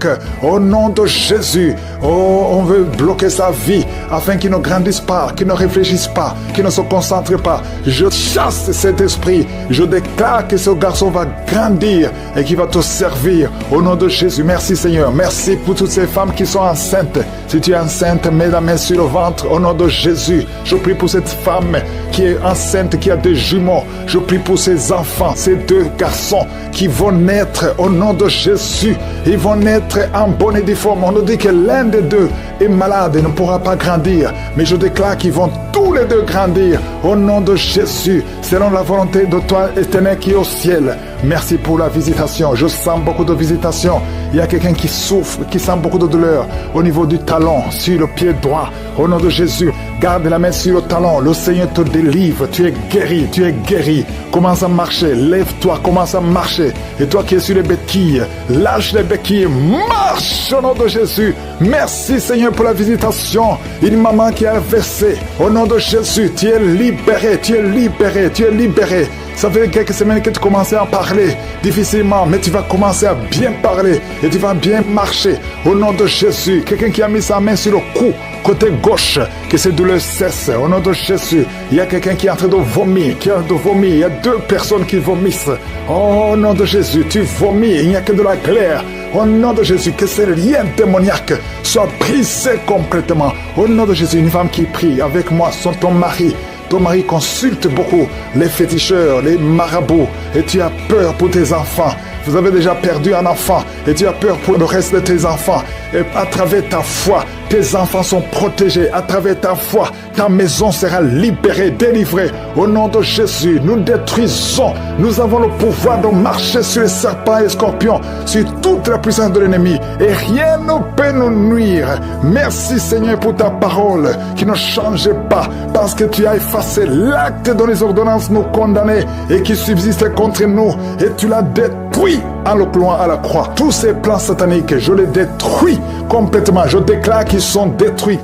Au nom de Jésus, oh, on veut bloquer sa vie afin qu'il ne grandisse pas, qu'il ne réfléchisse pas, qu'il ne se concentre pas. Je chasse cet esprit. Je déclare que ce garçon va grandir et qu'il va te servir. Au nom de Jésus, merci Seigneur. Merci pour toutes ces femmes qui sont enceintes. Si tu es enceinte, mets la main sur le ventre. Au nom de Jésus, je prie pour cette femme qui est enceinte, qui a des jumeaux. Je prie pour ces enfants, ces 2 garçons qui vont naître au nom de Jésus. Ils vont naître en bonne et due forme. On nous dit que l'un des 2 est malade et ne pourra pas grandir. Mais je déclare qu'ils vont tous les 2 grandir au nom de Jésus, selon la volonté de toi, Éternel, qui est au ciel. Merci pour la visitation. Je sens beaucoup de visitation. Il y a quelqu'un qui souffre, qui sent beaucoup de douleur au niveau du talon, sur le pied droit. Au nom de Jésus, garde la main sur le talon. Le Seigneur te délivre. Tu es guéri, tu es guéri. Commence à marcher. Lève-toi, commence à marcher. Et toi qui es sur les béquilles, lâche les béquilles. Marche au nom de Jésus. Merci Seigneur pour la visitation. Une maman qui a versé. Au nom de Jésus, tu es libéré, tu es libéré, tu es libéré. Ça fait quelques semaines que tu commençais à parler difficilement, mais tu vas commencer à bien parler et tu vas bien marcher. Au nom de Jésus, quelqu'un qui a mis sa main sur le cou, côté gauche, que ces douleurs cessent. Au nom de Jésus, il y a quelqu'un qui est en train de vomir, Il y a 2 personnes qui vomissent. Oh, au nom de Jésus, tu vomis, il n'y a que de la glaire. Au nom de Jésus, que ces liens démoniaques soient brisés complètement. Au nom de Jésus, une femme qui prie avec moi, son ton mari. Ton mari consulte beaucoup les féticheurs, les marabouts, et tu as peur pour tes enfants. Vous avez déjà perdu un enfant et tu as peur pour le reste de tes enfants. Et à travers ta foi, tes enfants sont protégés. À travers ta foi, ta maison sera libérée, délivrée. Au nom de Jésus, nous détruisons. Nous avons le pouvoir de marcher sur les serpents et les scorpions, sur toute la puissance de l'ennemi. Et rien ne peut nous nuire. Merci Seigneur pour ta parole qui ne change pas, parce que tu as effacé l'acte dont les ordonnances nous condamnaient et qui subsistait contre nous. Et tu l'as détruit en le clouant à la croix. Tous ces plans sataniques, je les détruis complètement. Je déclare qu'ils sont détruits,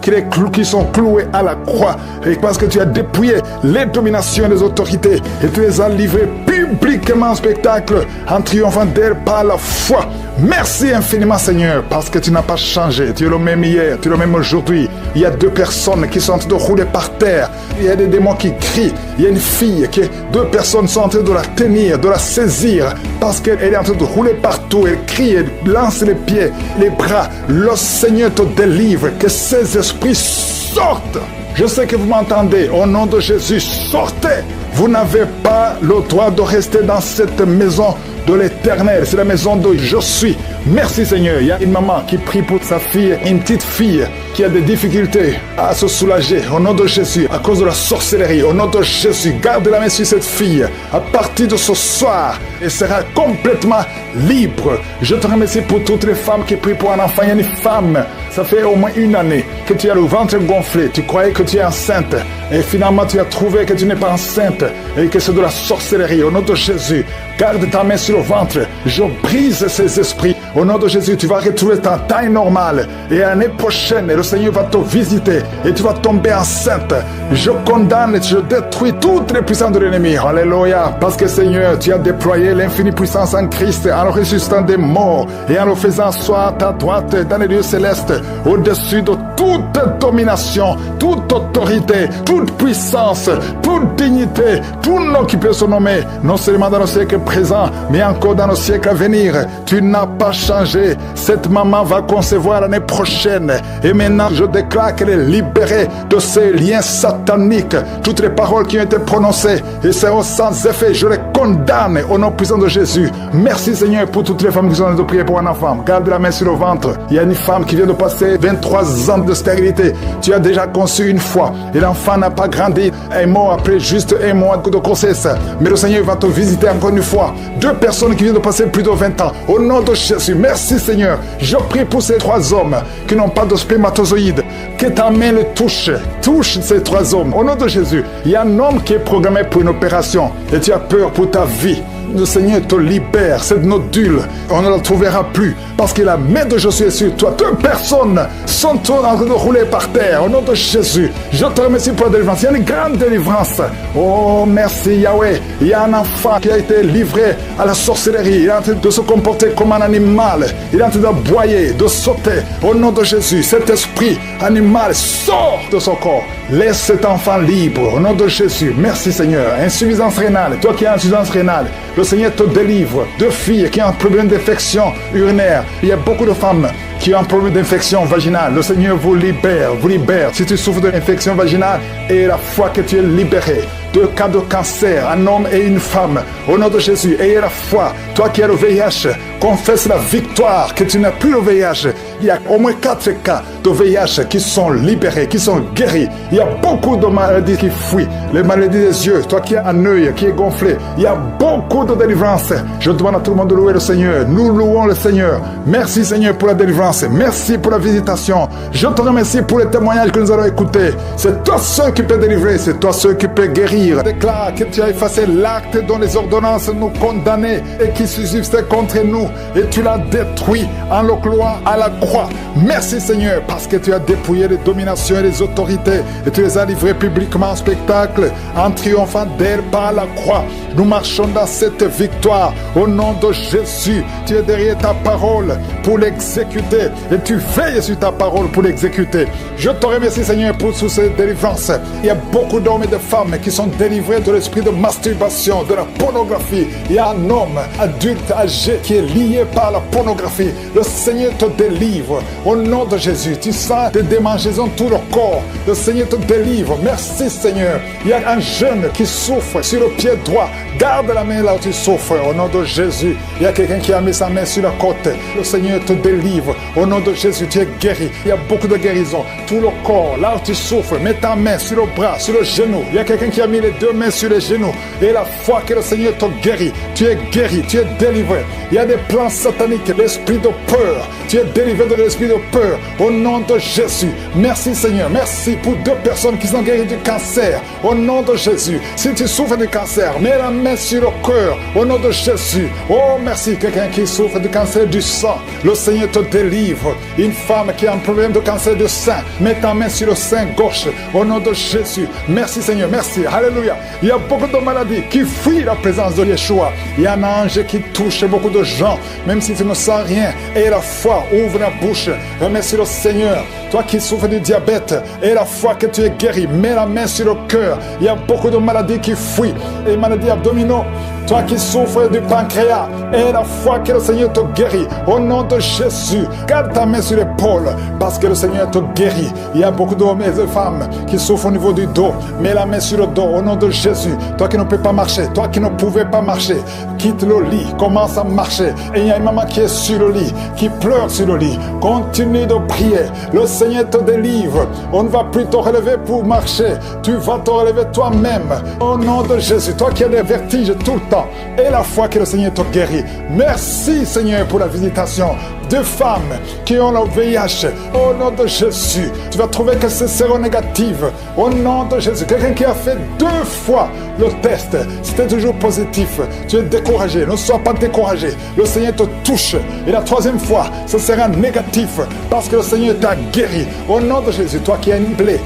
qu'ils sont cloués à la croix. Et parce que tu as dépouillé les dominations et les autorités et tu les as livrés publiquement en spectacle en triomphant d'elles par la foi. Merci infiniment Seigneur parce que tu n'as pas changé. Tu es le même hier, tu es le même aujourd'hui. Il y a 2 personnes qui sont en train de rouler par terre. Il y a des démons qui crient. Il y a une fille qui 2 personnes sont en train de la tenir, de la saisir parce qu'elle est en train de rouler partout. Elle crie, elle lance les pieds, les bras. Le Seigneur te délivre. Que ces esprits sortent. Je sais que vous m'entendez. Au nom de Jésus, sortez. Vous n'avez pas le droit de rester dans cette maison de l'Éternel. C'est la maison de je suis. Merci Seigneur. Il y a une maman qui prie pour sa fille, une petite fille qui a des difficultés à se soulager. Au nom de Jésus, à cause de la sorcellerie, au nom de Jésus, garde la main sur cette fille. À partir de ce soir, elle sera complètement libre. Je te remercie pour toutes les femmes qui prient pour un enfant. Il y a une femme, ça fait au moins 1 année que tu as le ventre gonflé. Tu croyais que tu es enceinte et finalement tu as trouvé que tu n'es pas enceinte et que c'est de la sorcellerie. Au nom de Jésus, garde ta main sur le ventre. Je brise ces esprits. Au nom de Jésus, tu vas retrouver ta taille normale. Et l'année prochaine, le Seigneur va te visiter et tu vas tomber enceinte. Je condamne et je détruis toutes les puissances de l'ennemi. Alléluia. Parce que Seigneur, tu as déployé l'infinie puissance en Christ en le ressuscitant des morts et en le faisant asseoir à ta droite dans les lieux célestes au-dessus de toute domination, toute autorité, toute puissance, toute dignité, tout nom qui peut se nommer, non seulement dans le siècle présent, mais encore dans le siècle à venir. Tu n'as pas changé. Cette maman va concevoir l'année prochaine. Et maintenant, je déclare qu'elle est libérée de ces liens sataniques. Toutes les paroles qui ont été prononcées et seront sans effet, je les condamne au nom puissant de Jésus. Merci Seigneur pour toutes les femmes qui sont en train de prier pour un enfant. Garde la main sur le ventre. Il y a une femme qui vient de passer 23 ans de stérilité. Tu as déjà conçu une fois et l'enfant n'a pas grandi. Est mort après juste 1 mois de grossesse. Mais le Seigneur va te visiter encore une fois. 2 personnes qui viennent de passer plus de 20 ans. Au nom de Jésus, merci Seigneur. Je prie pour ces 3 hommes qui n'ont pas de spermatozoïdes. Que ta main le touche. Touche ces 3 hommes. Au nom de Jésus, il y a un homme qui est programmé pour une opération et tu as peur pour ta vie. Le Seigneur te libère. Cette nodule, on ne la trouvera plus parce que la main de Jésus est sur toi. 2 personnes sont en train de rouler par terre. Au nom de Jésus, je te remercie pour la délivrance. Il y a une grande délivrance. Oh, merci Yahweh. Il y a un enfant qui a été livré à la sorcellerie. Il est en train de se comporter comme un animal. Il est en train d'aboyer, de sauter. Au nom de Jésus, cet esprit animal sort de son corps. Laisse cet enfant libre. Au nom de Jésus, merci Seigneur. Insuffisance rénale. Toi qui as insuffisance rénale, le Seigneur te délivre. 2 filles qui ont un problème d'infection urinaire. Il y a beaucoup de femmes qui ont un problème d'infection vaginale. Le Seigneur vous libère, vous libère. Si tu souffres d'infection vaginale, et la foi que tu es libéré. 2 cas de cancer, un homme et une femme. Au nom de Jésus, ayez la foi. Toi qui as le VIH, confesse la victoire, que tu n'as plus le VIH. Il y a au moins 4 cas de VIH qui sont libérés, qui sont guéris. Il y a beaucoup de maladies qui fuient. Les maladies des yeux, toi qui as un œil qui est gonflé. Il y a beaucoup de délivrance. Je demande à tout le monde de louer le Seigneur. Nous louons le Seigneur. Merci Seigneur pour la délivrance. Merci pour la visitation. Je te remercie pour les témoignages que nous allons écouter. C'est toi seul qui peux délivrer. C'est toi seul qui peux guérir. Déclare que tu as effacé l'acte dont les ordonnances nous condamnaient et qui subsistait contre nous. Et tu l'as détruit en le clouant à la croix. Merci Seigneur parce que tu as dépouillé les dominations et les autorités et tu les as livrées publiquement en spectacle en triomphant d'elles par la croix. Nous marchons dans cette victoire au nom de Jésus. Tu es derrière ta parole pour l'exécuter et tu veilles sur ta parole pour l'exécuter. Je te remercie Seigneur pour toutes ces délivrances. Il y a beaucoup d'hommes et de femmes qui sont délivrés de l'esprit de masturbation, de la pornographie. Il y a un homme adulte âgé qui est lié par la pornographie. Le Seigneur te délivre au nom de Jésus. Tu sens des démangeaisons tout le corps. Le Seigneur te délivre. Merci Seigneur. Il y a un jeune qui souffre sur le pied droit. Garde la main là où tu souffres au nom de Jésus. Il y a quelqu'un qui a mis sa main sur la côte. Le Seigneur te délivre au nom de Jésus. Tu es guéri. Il y a beaucoup de guérison. Tout le corps, là où tu souffres, mets ta main sur le bras, sur le genou. Il y a quelqu'un qui a mis les 2 mains sur les genoux. Et la foi que le Seigneur te guérit. Tu es guéri, tu es délivré. Il y a des plans sataniques, l'esprit de peur. Tu es délivré de l'esprit de peur au nom de Jésus. Merci Seigneur, merci pour 2 personnes qui sont guéries du cancer au nom de Jésus. Si tu souffres du cancer, mets la main sur le cœur au nom de Jésus. Oh merci, quelqu'un qui souffre du cancer du sang, le Seigneur te délivre. Une femme qui a un problème de cancer du sein, mets ta main sur le sein gauche au nom de Jésus. Merci Seigneur, merci, alléluia. Il y a beaucoup de maladies qui fuient la présence de Yeshua. Il y a un ange qui touche beaucoup de gens, même si tu ne sens rien. Et la foi, ouvre la bouche, remercie le Seigneur. Toi qui souffres du diabète, et la foi que tu es guéri, mets la main sur le cœur. Il y a beaucoup de maladies qui fuient, et maladies abdominaux. Toi qui souffres du pancréas, et la foi que le Seigneur te guérit, au nom de Jésus, garde ta main sur l'épaule, parce que le Seigneur te guérit. Il y a beaucoup d'hommes et de femmes qui souffrent au niveau du dos, mets la main sur le dos, au nom de Jésus. Toi qui ne peux pas marcher, toi qui ne pouvais pas marcher, quitte le lit, commence à marcher. Et il y a une maman qui est sur le lit, qui pleure sur le lit. Continue de prier, le Seigneur te délivre. On ne va plus te relever pour marcher, tu vas te relever toi-même, au nom de Jésus. Toi qui as des vertiges tout le temps, et la foi que le Seigneur te guérit. Merci Seigneur pour la visitation de femmes qui ont le VIH au nom de Jésus. Tu vas trouver que c'est séronégatif au nom de Jésus. Quelqu'un qui a fait 2 fois le test, c'était toujours positif. Tu es découragé, ne sois pas découragé. Le Seigneur te touche. Et la 3e fois, ce sera négatif parce que le Seigneur t'a guéri. Au nom de Jésus, toi qui as une plaie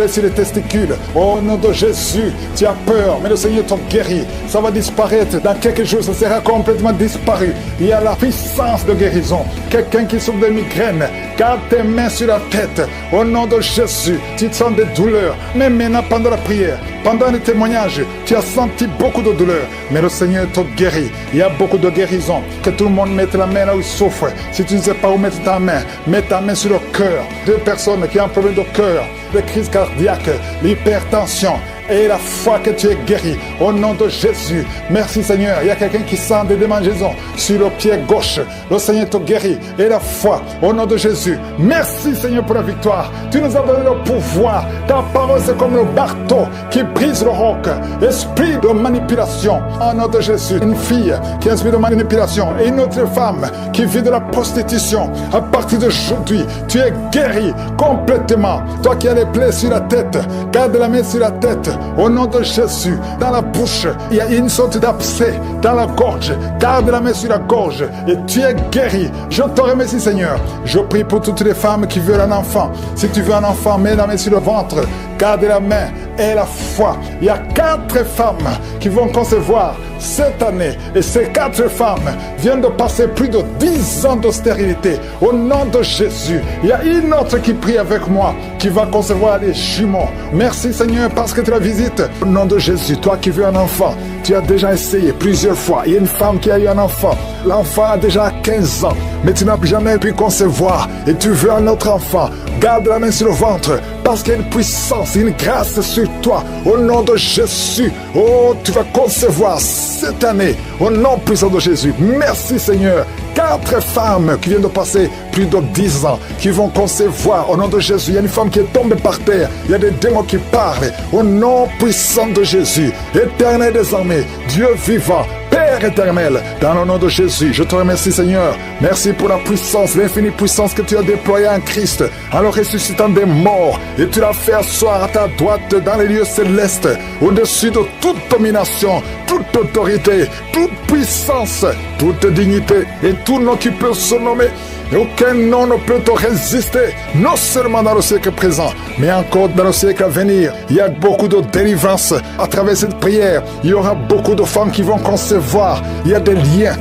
sur les testicules, au nom de Jésus, tu as peur, mais le Seigneur t'a guéri. Ça va disparaître. Dans quelques jours, ça sera complètement disparu. Il y a la puissance de guérison. Quelqu'un qui souffre de migraine, garde tes mains sur la tête. Au nom de Jésus, tu sens des douleurs. Mais maintenant, pendant la prière, pendant le témoignage, tu as senti beaucoup de douleurs. Mais le Seigneur te guérit. Il y a beaucoup de guérison. Que tout le monde mette la main là où il souffre. Si tu ne sais pas où mettre ta main, mets ta main sur le cœur. 2 personnes qui ont un problème de cœur, de crise cardiaque, l'hypertension. Et la foi que tu es guéri au nom de Jésus. Merci Seigneur. Il y a quelqu'un qui sent des démangeaisons sur le pied gauche. Le Seigneur te guérit. Et la foi au nom de Jésus. Merci Seigneur pour la victoire. Tu nous as donné le pouvoir. Ta parole c'est comme le marteau qui brise le roc. Esprit de manipulation au nom de Jésus. Une fille qui a un esprit de manipulation et une autre femme qui vit de la prostitution. À partir d'aujourd'hui, tu es guéri complètement. Toi qui as les plaies sur la tête, garde la main sur la tête. Au nom de Jésus, dans la bouche, il y a une sorte d'abcès dans la gorge. Garde la main sur la gorge et tu es guéri. Je te remercie Seigneur. Je prie pour toutes les femmes qui veulent un enfant. Si tu veux un enfant, mets la main sur le ventre. Garde la main et la foi. Il y a 4 femmes qui vont concevoir cette année. Et ces 4 femmes viennent de passer plus de 10 ans de stérilité. Au nom de Jésus, il y a une autre qui prie avec moi, qui va concevoir les jumeaux. Merci Seigneur parce que tu la visites. Au nom de Jésus, toi qui veux un enfant, tu as déjà essayé plusieurs fois. Il y a une femme qui a eu un enfant. L'enfant a déjà 15 ans, mais tu n'as jamais pu concevoir. Et tu veux un autre enfant. Garde la main sur le ventre parce qu'il y a une puissance, une grâce sur toi. Au nom de Jésus, oh, tu vas concevoir cette année. Au nom puissant de Jésus. Merci Seigneur. 4 femmes qui viennent de passer plus de 10 ans, qui vont concevoir au nom de Jésus. Il y a une femme qui est tombée par terre. Il y a des démons qui parlent. Au nom puissant de Jésus. Éternel des armées, Dieu vivant, Père éternel, dans le nom de Jésus, je te remercie Seigneur. Merci pour la puissance, l'infinie puissance que tu as déployée en Christ, en le ressuscitant des morts. Et tu l'as fait asseoir à ta droite dans les lieux célestes, au-dessus de toute domination, toute autorité, toute puissance, toute dignité et tout nom qui peut se nommer. Et aucun nom ne peut te résister, non seulement dans le siècle présent, mais encore dans le siècle à venir. Il y a beaucoup de délivrance à travers cette prière. Il y aura beaucoup de femmes qui vont concevoir. Il y a des liens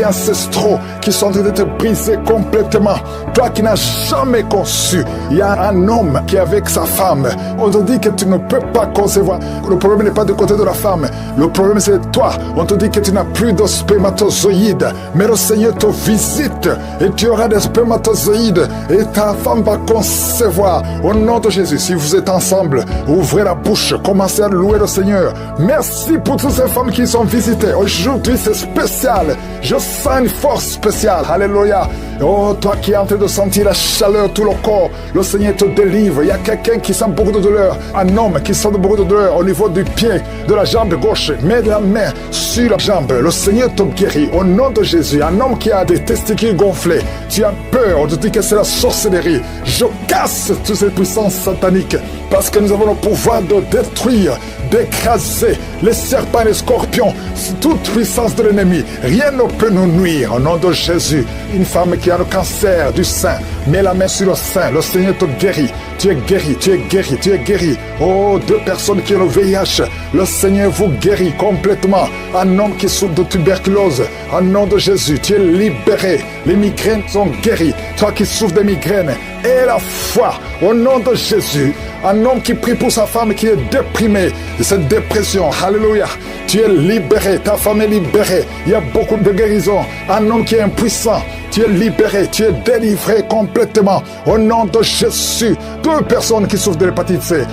ancestraux qui sont en train d'être brisés complètement. Toi qui n'as jamais conçu, il y a un homme qui est avec sa femme. On te dit que tu ne peux pas concevoir. Le problème n'est pas du côté de la femme. Le problème c'est toi. On te dit que tu n'as plus de spermatozoïdes. Mais le Seigneur te visite et tu auras des spermatozoïdes et ta femme va concevoir. Au nom de Jésus, si vous êtes ensemble, ouvrez la bouche, commencez à louer le Seigneur. Merci pour toutes ces femmes qui sont visitées. Aujourd'hui, c'est spécial. Je sens une force spéciale. Alléluia. Oh, toi qui es en train de sentir la chaleur, tout le corps, le Seigneur te délivre. Il y a quelqu'un qui sent beaucoup de douleur. Un homme qui sent beaucoup de douleur au niveau du pied, de la jambe gauche. Mets la main sur la jambe. Le Seigneur te guérit. Au nom de Jésus, un homme qui a des testicules gonflés, tu as peur, on te dit que c'est la sorcellerie. Je casse toutes ces puissances sataniques parce que nous avons le pouvoir de détruire, d'écraser les serpents et les scorpions, toute puissance de l'ennemi. Rien ne peut nous nuire. Au nom de Jésus, une femme qui a le cancer du sein, mets la main sur le sein, le Seigneur te guérit. Tu es guéri, tu es guéri, tu es guéri. Oh, 2 personnes qui ont le VIH, le Seigneur vous guérit complètement. Un homme qui souffre de tuberculose, au nom de Jésus, tu es libéré. Les migraines sont guéries. Toi qui souffres de migraines, et la foi, au nom de Jésus. Un homme qui prie pour sa femme qui est déprimée de cette dépression. Alléluia. Tu es libéré. Ta femme est libérée. Il y a beaucoup de guérisons. Un homme qui est impuissant. Tu es libéré. Tu es délivré complètement. Au nom de Jésus. 2 personnes qui souffrent de l'hépatite C.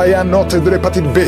Et un autre de l'hépatite B.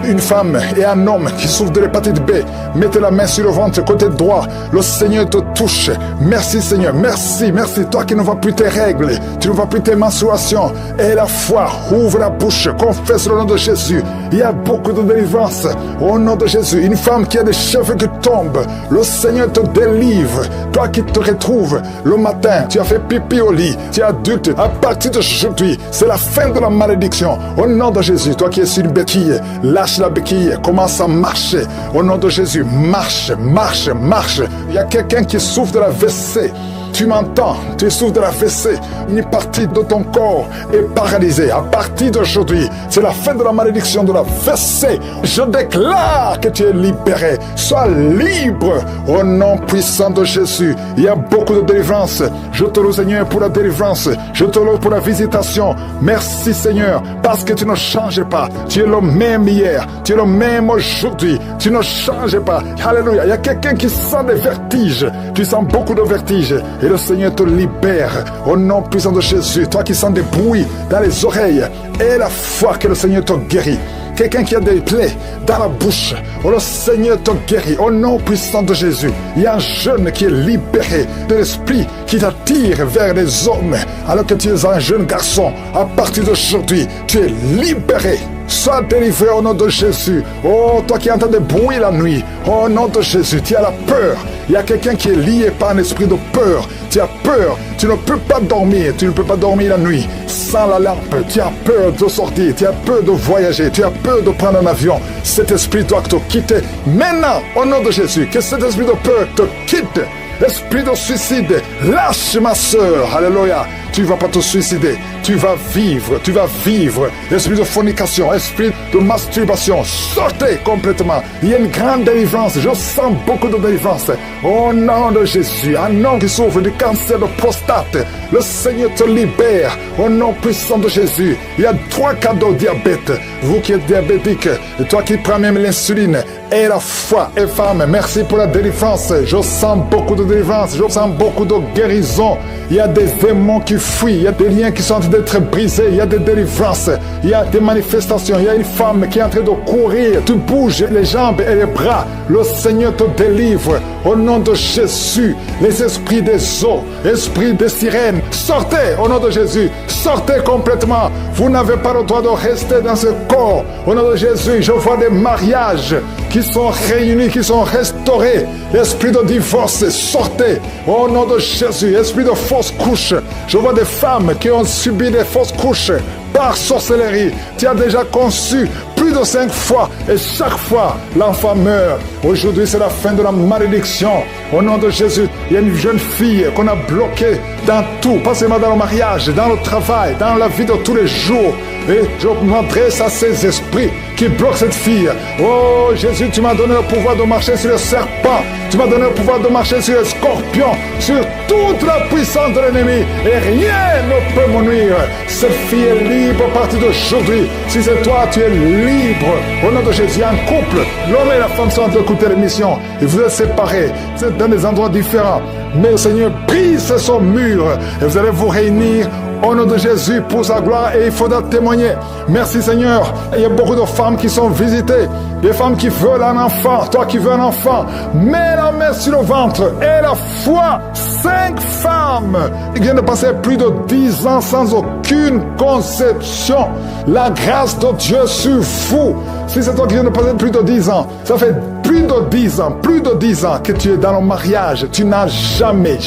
Une femme et un homme qui souffrent de l'hépatite B. Mettez la main sur le ventre, côté droit. Le Seigneur te touche. Merci Seigneur. Merci, merci. Toi qui ne vois plus tes règles, tu ne vois plus tes menstruations. Et la foi, ouvre la bouche, confesse le nom de Jésus. Il y a beaucoup de délivrance. Au nom de Jésus, une femme qui a des cheveux qui tombent, le Seigneur te délivre. Toi qui te retrouves le matin, tu as fait pipi au lit, tu es adulte. À partir d'aujourd'hui, c'est la fin de la malédiction. Au nom de Jésus, toi qui es sur une béquille, lâche la béquille, commence à marcher. Au nom de Jésus, marche, marche, marche. Il y a quelqu'un qui souffre de la WC. Tu m'entends, tu souffres de la WC. Une partie de ton corps est paralysée. À partir d'aujourd'hui, c'est la fin de la malédiction de la WC. Je déclare que tu es libéré. Sois libre au nom puissant de Jésus. Il y a beaucoup de délivrance. Je te loue Seigneur pour la délivrance. Je te loue pour la visitation. Merci Seigneur, parce que tu ne changes pas. Tu es le même hier. Tu es le même aujourd'hui. Tu ne changes pas. Alléluia. Il y a quelqu'un qui sent des vertiges. Tu sens beaucoup de vertiges. Et le Seigneur te libère au nom puissant de Jésus. Toi qui sens des bruits dans les oreilles, et la foi que le Seigneur te guérit. Quelqu'un qui a des plaies dans la bouche, oh, le Seigneur te guérit au nom puissant de Jésus. Il y a un jeune qui est libéré de l'esprit qui t'attire vers les hommes alors que tu es un jeune garçon. À partir d'aujourd'hui, tu es libéré. Sois délivré au nom de Jésus. Oh, toi qui entends des bruits la nuit, au nom de Jésus, tu as la peur. Il y a quelqu'un qui est lié par un esprit de peur. Tu as peur, tu ne peux pas dormir, tu ne peux pas dormir la nuit sans la lampe. Tu as peur de sortir, tu as peur de voyager, tu as peur de prendre un avion. Cet esprit doit te quitter maintenant, au nom de Jésus. Que cet esprit de peur te quitte. Esprit de suicide, lâche ma soeur. Alléluia. Tu ne vas pas te suicider. Tu vas vivre. Tu vas vivre. Esprit de fornication, esprit de masturbation, sortez complètement. Il y a une grande délivrance. Je sens beaucoup de délivrance. Au nom de Jésus, un homme qui souffre du cancer de prostate, le Seigneur te libère. Au nom puissant de Jésus, il y a 3 cas de diabète. Vous qui êtes diabétique, et toi qui prends même l'insuline, et la foi, et femme, merci pour la délivrance. Je sens beaucoup de délivrance. Je sens beaucoup de guérison. Il y a des démons qui fuient. Il y a des liens qui sont en train d'être brisés. Il y a des délivrances. Il y a des manifestations. Il y a une femme qui est en train de courir. Tu bouges les jambes et les bras. Le Seigneur te délivre. Au nom de Jésus, les esprits des eaux, esprits des sirènes, sortez au nom de Jésus. Sortez complètement. Vous n'avez pas le droit de rester dans ce corps. Au nom de Jésus, je vois des mariages qui sont réunis, qui sont restaurés. Esprit de divorce, sortez au nom de Jésus. Esprit de fausse couche, je vois des femmes qui ont subi des fausses couches par sorcellerie. Tu as déjà conçu plus de 5 fois et chaque fois l'enfant meurt. Aujourd'hui c'est la fin de la malédiction. Au nom de Jésus, il y a une jeune fille qu'on a bloquée dans tout, pas seulement dans le mariage, dans le travail, dans la vie de tous les jours. Et je m'adresse à ces esprits qui bloquent cette fille. Oh Jésus, tu m'as donné le pouvoir de marcher sur les serpents. Tu m'as donné le pouvoir de marcher sur les scorpions, sur toute la puissance de l'ennemi. Et rien ne peut me nuire. Cette fille est libre à partir d'aujourd'hui. Si c'est toi, tu es libre. Au nom de Jésus, un couple, l'homme et la femme sont en train d'écouter l'émission. Et vous êtes séparés. Vous êtes dans des endroits différents. Mais Seigneur, brise son mur et vous allez vous réunir au nom de Jésus pour sa gloire et il faudra témoigner. Merci Seigneur. Il y a beaucoup de femmes qui sont visitées, des femmes qui veulent un enfant. Toi qui veux un enfant, mets la main sur le ventre et la foi. 5 femmes qui viennent de passer plus de 10 ans sans aucune conception. La grâce de Dieu sur vous. Si c'est toi qui viens de passer plus de 10 ans, ça fait plus de 10 ans que tu es dans le mariage. Tu n'as jamais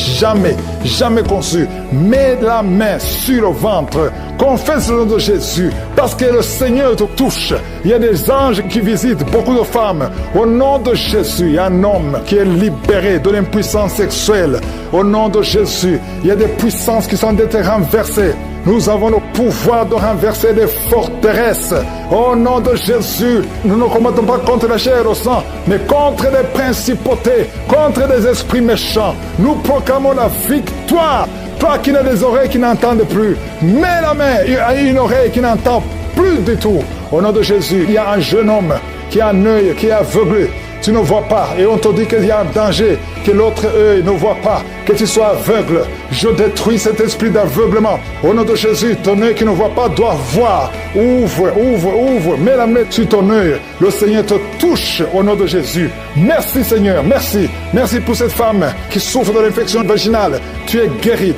conçu. Mets la main sur le ventre. Confesse le nom de Jésus. Parce que le Seigneur te touche. Il y a des anges qui visitent beaucoup de femmes. Au nom de Jésus, il y a un homme qui est libéré de l'impuissance sexuelle. Au nom de Jésus, il y a des puissances qui sont d'être renversées. Nous avons le pouvoir de renverser des forteresses. Au nom de Jésus, nous ne combattons pas contre la chair et le sang, mais contre des principautés, contre des esprits méchants. Nous proclamons la victoire. Toi qui n'as des oreilles qui n'entendent plus, mets la main à une oreille qui n'entend plus du tout. Au nom de Jésus, il y a un jeune homme qui a un œil qui est aveuglé. Tu ne vois pas et on te dit qu'il y a un danger, que l'autre œil ne voit pas, que tu sois aveugle. Je détruis cet esprit d'aveuglement. Au nom de Jésus, ton œil qui ne voit pas doit voir. Ouvre. Mets la main sur ton œil. Le Seigneur te touche au nom de Jésus. Merci Seigneur, merci. Merci pour cette femme qui souffre de l'infection vaginale. Tu es guéri.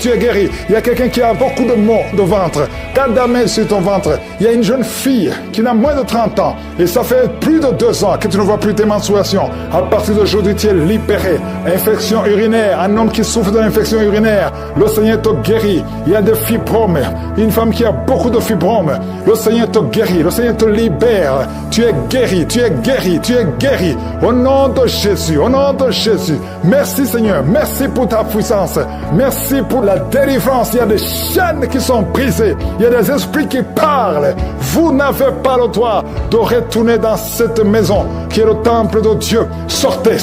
Il y a quelqu'un qui a beaucoup de maux de ventre. Garde la main sur ton ventre. Il y a une jeune fille qui n'a moins de 30 ans. Et ça fait plus de 2 ans que tu ne vois plus tes menstruations. À partir d'aujourd'hui, tu es libéré. Infection urinaire. Un homme qui souffre de l'infection urinaire. Le Seigneur te guérit. Il y a des fibromes. Une femme qui a beaucoup de fibromes. Le Seigneur te guérit. Le Seigneur te libère. Tu es guéri. Au nom de Jésus. Merci Seigneur. Merci pour ta puissance. Merci pour la délivrance. Il y a des chaînes qui sont brisées. Il y a des esprits qui parlent. Vous n'avez pas le droit de retourner dans cette maison qui est le temple de Dieu. Sortez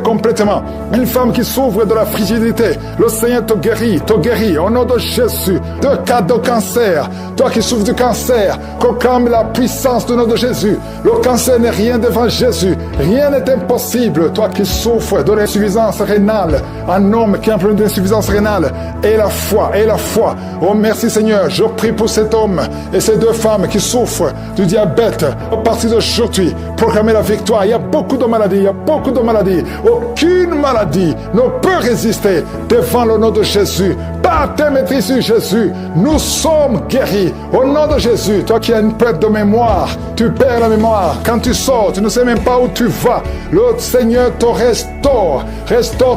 complètement. Une femme qui souffre de la frigidité, le Seigneur te guérit au nom de Jésus. De cas de cancer, toi qui souffres du cancer, proclame la puissance du nom de Jésus. Le cancer n'est rien devant Jésus. Rien n'est impossible. Toi qui souffres de l'insuffisance rénale, un homme qui a un problème d'insuffisance rénale, et la foi. Oh merci Seigneur, je prie pour cet homme et ces 2 femmes qui souffrent du diabète. À partir d'aujourd'hui, proclamez la victoire. Il y a beaucoup de maladies. Aucune maladie ne peut résister devant le nom de Jésus. Par tes maîtrises sur Jésus, nous sommes guéris. Au nom de Jésus, toi qui as une perte de mémoire, tu perds la mémoire. Quand tu sors, tu ne sais même pas où tu vas. Le Seigneur te restaure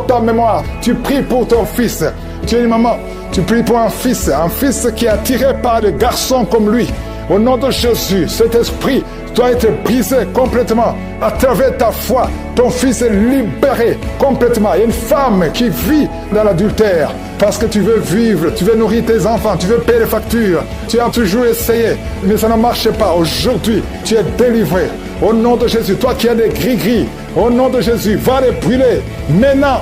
ta mémoire. Tu pries pour ton fils. Tu es une maman, tu pries pour un fils qui est attiré par des garçons comme lui. Au nom de Jésus, cet esprit doit être brisé complètement. À travers ta foi, ton fils est libéré complètement. Il y a une femme qui vit dans l'adultère parce que tu veux vivre, tu veux nourrir tes enfants, tu veux payer les factures. Tu as toujours essayé, mais ça ne marche pas. Aujourd'hui, tu es délivré. Au nom de Jésus, toi qui as des gris-gris, au nom de Jésus, va les brûler. Maintenant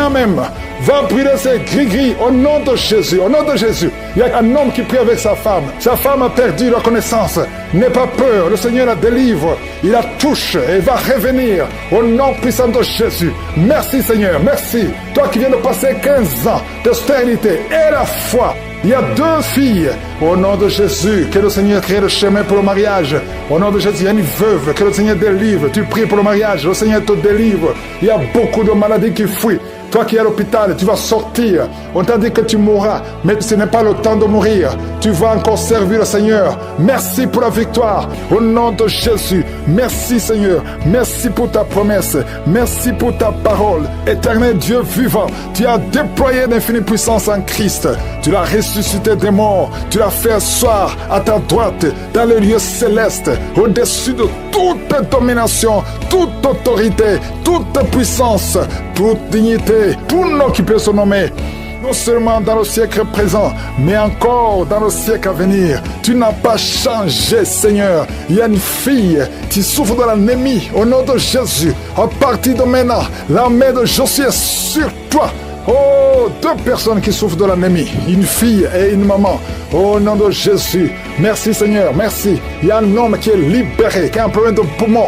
même. Va brûler ces gris-gris au nom de Jésus. Il y a un homme qui prie avec sa femme. Sa femme a perdu la connaissance. N'aie pas peur, le Seigneur la délivre. Il la touche et va revenir au nom puissant de Jésus. Merci Seigneur, merci. Toi qui viens de passer 15 ans de stérilité et la foi. Il y a 2 filles. Au nom de Jésus, que le Seigneur crée le chemin pour le mariage. Au nom de Jésus, il y a une veuve. Que le Seigneur délivre. Tu pries pour le mariage. Le Seigneur te délivre. Il y a beaucoup de maladies qui fuient. Toi qui es à l'hôpital, tu vas sortir. On t'a dit que tu mourras, mais ce n'est pas le temps de mourir. Tu vas encore servir le Seigneur. Merci pour la victoire. Au nom de Jésus, merci Seigneur. Merci pour ta promesse. Merci pour ta parole. Éternel Dieu vivant, tu as déployé d'infinie puissance en Christ. Tu l'as ressuscité des morts. Tu l'as fait asseoir à ta droite dans les lieux célestes, au-dessus de toute domination, toute autorité, toute puissance, toute dignité. Tout nom qui peut se nommer, non seulement dans le siècle présent, mais encore dans le siècle à venir. Tu n'as pas changé, Seigneur. Il y a une fille qui souffre de l'anémie. Au nom de Jésus, à partir de maintenant, la main de Josué est sur toi. Oh, 2 personnes qui souffrent de l'anémie, une fille et une maman. Au nom de Jésus, merci Seigneur, merci. Il y a un homme qui est libéré, qui a un problème de poumon,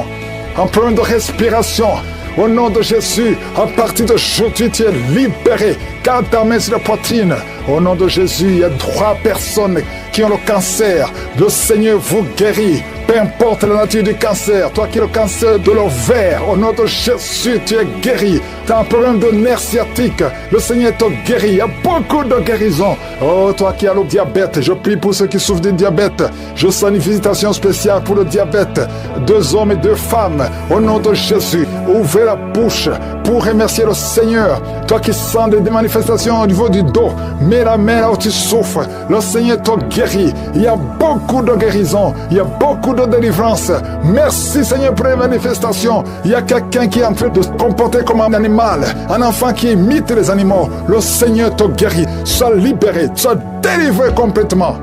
un problème de respiration. Au nom de Jésus, à partir d'aujourd'hui, tu es libéré. Garde ta main sur la poitrine. Au nom de Jésus, il y a 3 personnes qui ont le cancer. Le Seigneur vous guérit. Peu importe la nature du cancer, toi qui as le cancer de l'ovaire, au nom de Jésus, tu es guéri. Tu as un problème de nerf sciatique, le Seigneur te guérit. Il y a beaucoup de guérisons. Oh, toi qui as le diabète, je prie pour ceux qui souffrent du diabète. Je sens une visitation spéciale pour le diabète. 2 hommes et 2 femmes, au nom de Jésus, ouvrez la bouche pour remercier le Seigneur. Toi qui sens des manifestations au niveau du dos, mets la main là où tu souffres. Le Seigneur te guérit. Il y a beaucoup de guérisons. Il y a beaucoup de délivrance. Merci Seigneur pour les manifestations. Il y a quelqu'un qui est en train de se comporter comme un animal, un enfant qui imite les animaux. Le Seigneur te guérit. Sois libéré, sois délivré complètement.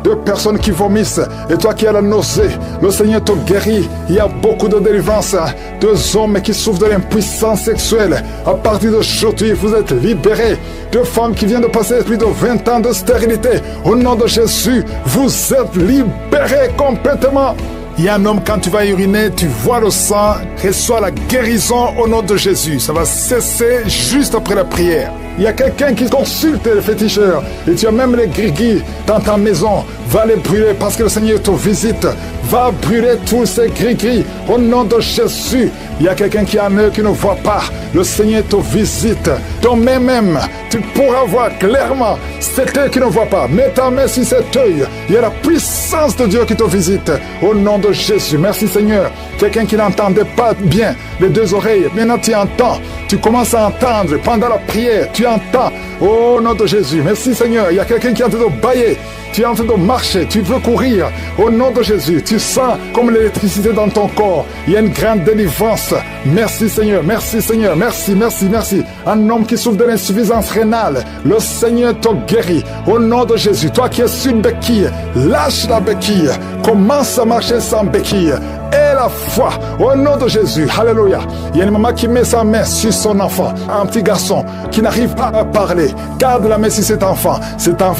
2 personnes qui vomissent et toi qui as la nausée, le Seigneur te guérit. Il y a beaucoup de délivrance. 2 hommes qui souffrent de l'impuissance sexuelle, à partir d'aujourd'hui vous êtes libérés. 2 femmes qui viennent de passer plus de 20 ans de stérilité, au nom de Jésus vous êtes libérés complètement. Il y a un homme, quand tu vas uriner, tu vois le sang, reçois la guérison au nom de Jésus. Ça va cesser juste après la prière. Il y a quelqu'un qui consulte les féticheurs et tu as même les gris-gris dans ta maison. Va les brûler parce que le Seigneur te visite. Va brûler tous ces gris-gris au nom de Jésus. Il y a quelqu'un qui a un œil qui ne voit pas. Le Seigneur te visite. Ton main même, tu pourras voir clairement cet œil qui ne voit pas. Mets ta main sur cet œil. Il y a la puissance de Dieu qui te visite. Au nom de Jésus. Merci Seigneur. Quelqu'un qui n'entendait pas bien les 2 oreilles. Maintenant tu entends. Tu commences à entendre pendant la prière. Tu entends. Au nom de Jésus. Merci Seigneur. Il y a quelqu'un qui est en train de bailler. Tu es en train de marcher, tu veux courir. Au nom de Jésus, tu sens comme l'électricité dans ton corps. Il y a une grande délivrance. Merci Seigneur, merci Seigneur, merci, merci, merci. Un homme qui souffre de l'insuffisance rénale, le Seigneur te guérit. Au nom de Jésus, toi qui es sur une béquille, lâche la béquille. Commence à marcher sans béquille. Et la foi, au nom de Jésus, alléluia. Il y a une maman qui met sa main sur son enfant, un petit garçon qui n'arrive pas à parler. Garde la main sur cet enfant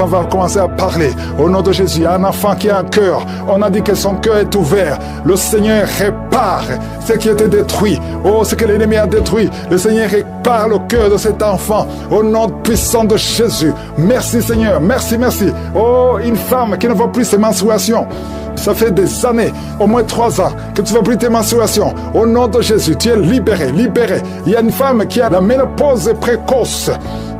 va commencer à parler. Au nom de Jésus, il y a un enfant qui a un cœur. On a dit que son cœur est ouvert. Le Seigneur répare ce qui était détruit. Oh, ce que l'ennemi a détruit. Le Seigneur répare le cœur de cet enfant. Au nom puissant de Jésus. Merci Seigneur, merci, merci. Oh, une femme qui ne voit plus ses menstruations. Ça fait des années, au moins 3 ans, que tu ne vois plus tes menstruations. Au nom de Jésus, tu es libéré, libéré. Il y a une femme qui a la ménopause précoce.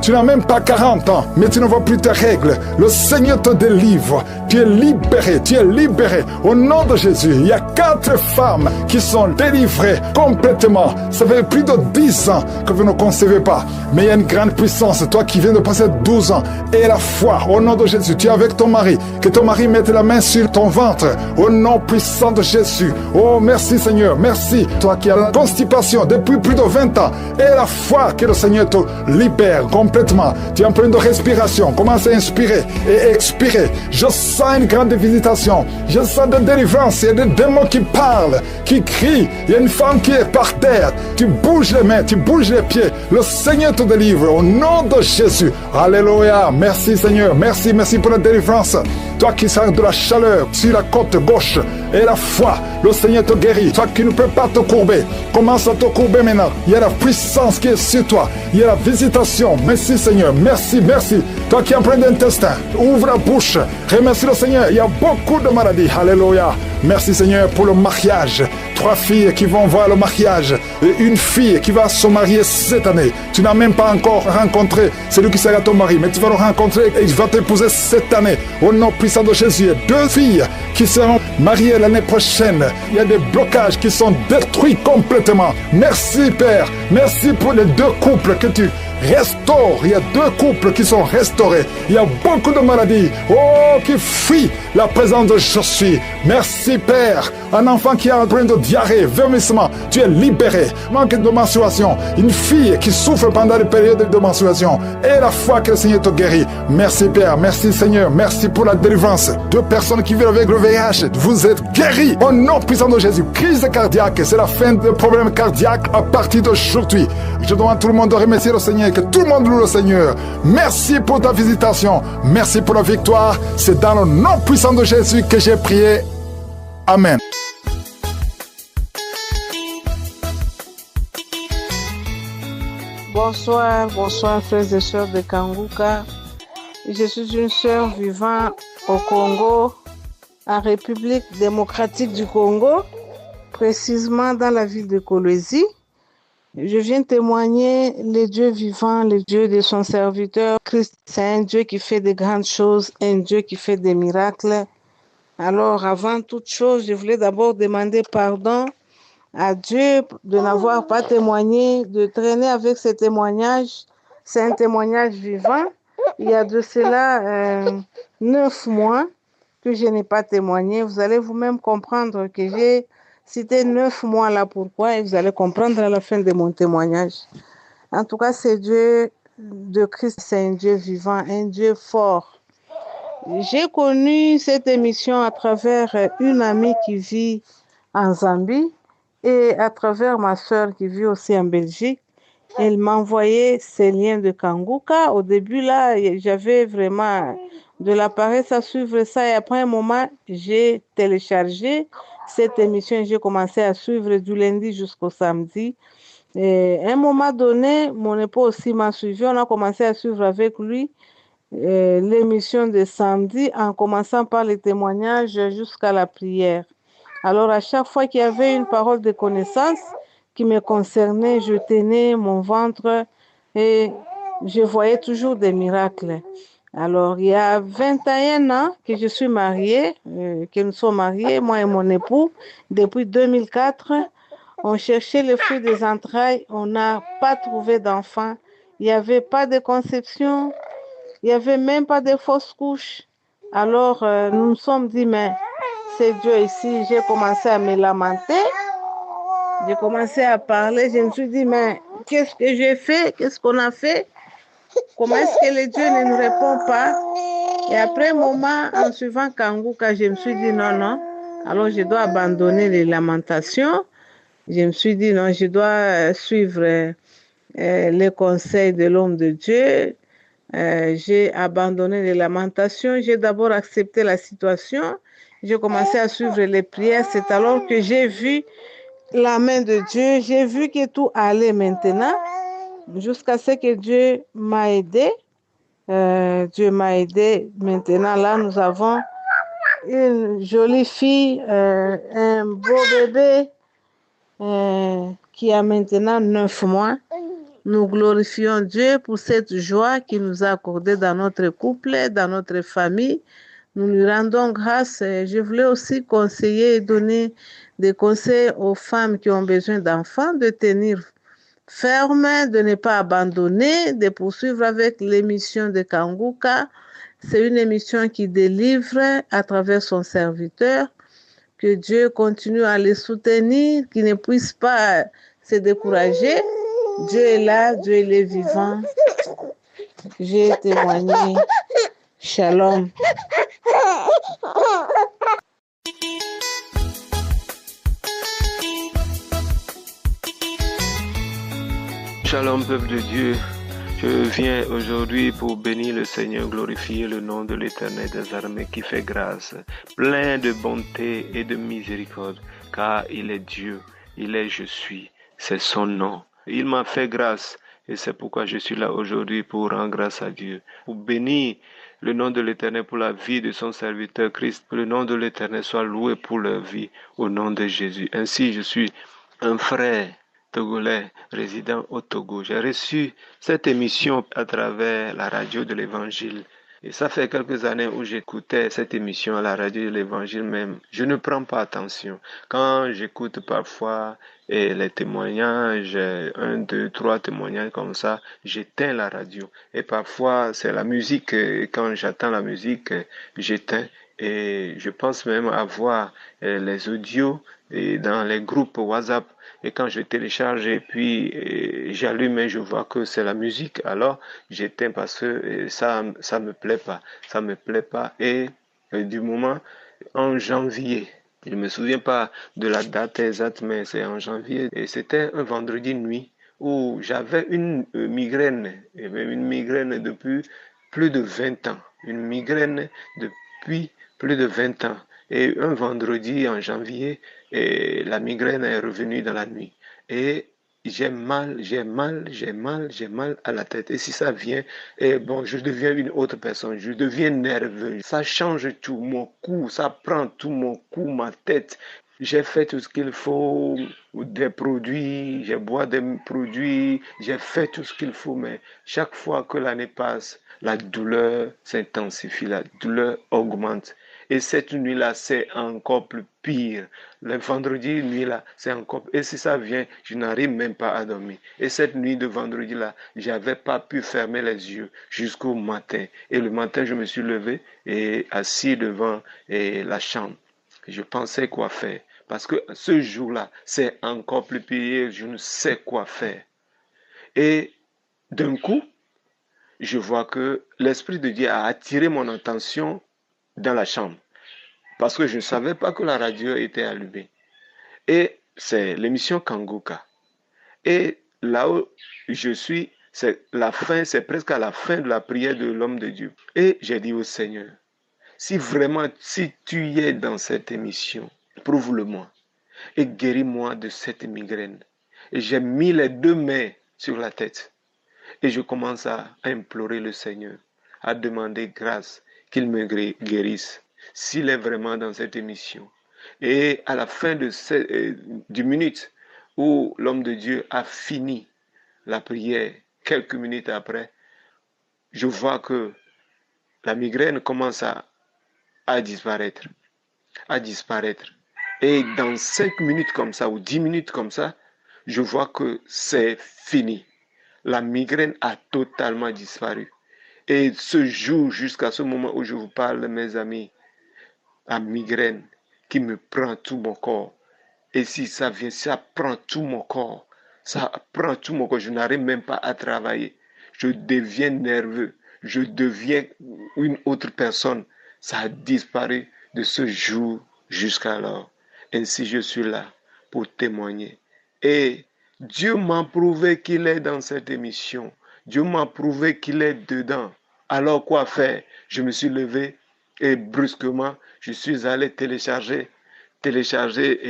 Tu n'as même pas 40 ans, mais tu ne vois plus tes règles. Le Seigneur te délivre. Tu es libéré, tu es libéré. Au nom de Jésus, il y a 4 femmes qui sont délivrées complètement. Ça fait plus de 10 ans que vous ne concevez pas. Mais il y a une grande puissance. Toi qui viens de passer 12 ans, et la foi, au nom de Jésus, tu es avec ton mari. Que ton mari mette la main sur ton ventre. Au nom puissant de Jésus. Oh, merci Seigneur, merci. Toi qui as la constipation depuis plus de 20 ans, et la foi que le Seigneur te libère complètement. Tu es en plein de respiration. Commence à inspirer et expirer. Je sens une grande visitation. Je sens de délivrance. Il y a des démons qui parlent, qui crient. Il y a une femme qui est par terre. Tu bouges les mains, tu bouges les pieds. Le Seigneur te délivre au nom de Jésus. Alléluia. Merci Seigneur. Merci, merci pour la délivrance. Toi qui sens de la chaleur sur la côte gauche et la foi, le Seigneur te guérit. Toi qui ne peux pas te courber, commence à te courber maintenant. Il y a la puissance qui est sur toi. Il y a la visitation. Merci Seigneur. Merci, merci. Toi qui es en plein d'intestin, ouvre la bouche. Remercie le Seigneur. Il y a beaucoup de maladies. Alléluia. Merci Seigneur pour le mariage. 3 filles qui vont voir le mariage et une fille qui va se marier cette année. Tu n'as même pas encore rencontré celui qui sera ton mari, mais tu vas le rencontrer et il va t'épouser cette année. Au nom puissant de Jésus, 2 filles qui seront mariées l'année prochaine. Il y a des blocages qui sont détruits complètement. Merci Père. Merci pour les 2 couples que tu restaure. Il y a 2 couples qui sont restaurés. Il y a beaucoup de maladies. Oh, qui fuient la présence de Jésus. Merci Père. Un enfant qui a un problème de diarrhée, vomissement, tu es libéré. Manque de menstruation. Une fille qui souffre pendant les périodes de menstruation. Et la foi que le Seigneur te guérit. Merci Père. Merci Seigneur. Merci pour la délivrance. 2 personnes qui vivent avec le VIH. Vous êtes guéris. Au nom puissant de Jésus. Crise cardiaque. C'est la fin des problèmes cardiaques à partir d'aujourd'hui. Je demande à tout le monde de remercier le Seigneur. Que tout le monde loue le Seigneur. Merci pour ta visitation. Merci pour la victoire. C'est dans le nom puissant de Jésus que j'ai prié. Amen. Bonsoir frères et sœurs de Kanguka. Je suis une sœur vivant au Congo, en République démocratique du Congo, précisément dans la ville de Kolwezi. Je viens témoigner le Dieu vivant, le Dieu de son serviteur. Christ, c'est un Dieu qui fait de grandes choses, un Dieu qui fait des miracles. Alors, avant toute chose, je voulais d'abord demander pardon à Dieu de n'avoir pas témoigné, de traîner avec ces témoignages. C'est un témoignage vivant. Il y a de cela 9 mois que je n'ai pas témoigné. Vous allez vous-même comprendre que j'ai cité 9 mois là pourquoi et vous allez comprendre à la fin de mon témoignage. En tout cas, c'est Dieu de Christ, c'est un Dieu vivant, un Dieu fort. J'ai connu cette émission à travers une amie qui vit en Zambie et à travers ma soeur qui vit aussi en Belgique. Elle m'a envoyé ces liens de Kanguka. Au début, là, j'avais vraiment de la paresse à suivre ça. Et après un moment, j'ai téléchargé cette émission et j'ai commencé à suivre du lundi jusqu'au samedi. Et à un moment donné, mon époux aussi m'a suivi. On a commencé à suivre avec lui l'émission de samedi en commençant par les témoignages jusqu'à la prière. Alors, à chaque fois qu'il y avait une parole de connaissance qui me concernait, je tenais mon ventre et je voyais toujours des miracles. Alors, il y a 21 ans que je suis mariée, que nous sommes mariés, moi et mon époux, depuis 2004. On cherchait le fruit des entrailles, on n'a pas trouvé d'enfant. Il n'y avait pas de conception, il n'y avait même pas de fausses couches. Alors, nous nous sommes dit, mais c'est Dieu ici. J'ai commencé à me lamenter. J'ai commencé à parler. Je me suis dit, mais qu'est-ce que j'ai fait? Qu'est-ce qu'on a fait? Comment est-ce que le Dieu ne nous répond pas? Et après un moment, en suivant Kanguka, je me suis dit, non. Alors, je dois abandonner les lamentations. Je me suis dit, non, je dois suivre les conseils de l'homme de Dieu. J'ai abandonné les lamentations. J'ai d'abord accepté la situation. J'ai commencé à suivre les prières. C'est alors que j'ai vu la main de Dieu. J'ai vu que tout allait maintenant. Jusqu'à ce que Dieu m'a aidé. Dieu m'a aidé. Maintenant, là, nous avons une jolie fille, un beau bébé qui a maintenant 9 mois. Nous glorifions Dieu pour cette joie qu'il nous a accordée dans notre couple, dans notre famille. Nous lui rendons grâce. Je voulais aussi conseiller et donner des conseils aux femmes qui ont besoin d'enfants, de tenir ferme, de ne pas abandonner, de poursuivre avec l'émission de Kanguka. C'est une émission qui délivre à travers son serviteur. Que Dieu continue à les soutenir, qu'ils ne puissent pas se décourager. Dieu est là, Dieu il est vivant. J'ai témoigné. Shalom. Shalom peuple de Dieu. Je viens aujourd'hui pour bénir le Seigneur, glorifier le nom de l'Éternel des armées qui fait grâce, plein de bonté et de miséricorde, car il est Dieu, il est je suis, c'est son nom. Il m'a fait grâce et c'est pourquoi je suis là aujourd'hui pour rendre grâce à Dieu, pour bénir le nom de l'Éternel pour la vie de son serviteur Christ. Que le nom de l'Éternel soit loué pour leur vie au nom de Jésus. Ainsi, je suis un frère togolais résident au Togo. J'ai reçu cette émission à travers la radio de l'Évangile. Et ça fait quelques années où j'écoutais cette émission à la radio de l'Évangile même. Je ne prends pas attention. Quand j'écoute parfois les témoignages, 1, 2, 3 témoignages comme ça, j'éteins la radio. Et parfois, c'est la musique. Quand j'attends la musique, j'éteins. Et je pense même avoir les audios dans les groupes WhatsApp. Et quand je télécharge et puis j'allume et je vois que c'est la musique, alors j'éteins parce que ça me plaît pas. Ça me plaît pas. Et du moment en janvier, je ne me souviens pas de la date exacte, mais c'est en janvier. Et c'était un vendredi nuit où j'avais une migraine. Et même une migraine depuis plus de 20 ans. Une migraine depuis plus de 20 ans. Et un vendredi en janvier, la migraine est revenue dans la nuit. Et j'ai mal à la tête. Et si ça vient, je deviens une autre personne. Je deviens nerveux. Ça change tout. Mon cou, ça prend tout mon cou, ma tête. J'ai fait tout ce qu'il faut, des produits, j'ai bois des produits, j'ai fait tout ce qu'il faut, mais chaque fois que l'année passe, la douleur s'intensifie, la douleur augmente. Et cette nuit-là, c'est encore plus pire. Le vendredi nuit-là, c'est encore... Et si ça vient, je n'arrive même pas à dormir. Et cette nuit de vendredi-là, je n'avais pas pu fermer les yeux jusqu'au matin. Et le matin, je me suis levé et assis devant la chambre. Je pensais quoi faire. Parce que ce jour-là, c'est encore plus pire. Je ne sais quoi faire. Et d'un coup, je vois que l'Esprit de Dieu a attiré mon attention dans la chambre. Parce que je ne savais pas que la radio était allumée. Et c'est l'émission Kanguka. Et là où je suis, c'est presque à la fin de la prière de l'homme de Dieu. Et j'ai dit au Seigneur, si tu es dans cette émission, prouve-le-moi et guéris-moi de cette migraine. Et j'ai mis les deux mains sur la tête. Et je commence à implorer le Seigneur, à demander grâce qu'il me guérisse. S'il est vraiment dans cette émission. Et à la fin du minute où l'homme de Dieu a fini la prière, quelques minutes après, je vois que la migraine commence à disparaître. Et dans 5 minutes comme ça, ou 10 minutes comme ça, je vois que c'est fini. La migraine a totalement disparu. Et ce jour, jusqu'à ce moment où je vous parle, mes amis, la migraine qui me prend tout mon corps. Et si ça vient, ça prend tout mon corps. Ça prend tout mon corps. Je n'arrive même pas à travailler. Je deviens nerveux. Je deviens une autre personne. Ça a disparu de ce jour jusqu'à alors. Ainsi, je suis là pour témoigner. Et Dieu m'a prouvé qu'il est dans cette émission. Dieu m'a prouvé qu'il est dedans. Alors quoi faire? Je me suis levé et brusquement, je suis allé télécharger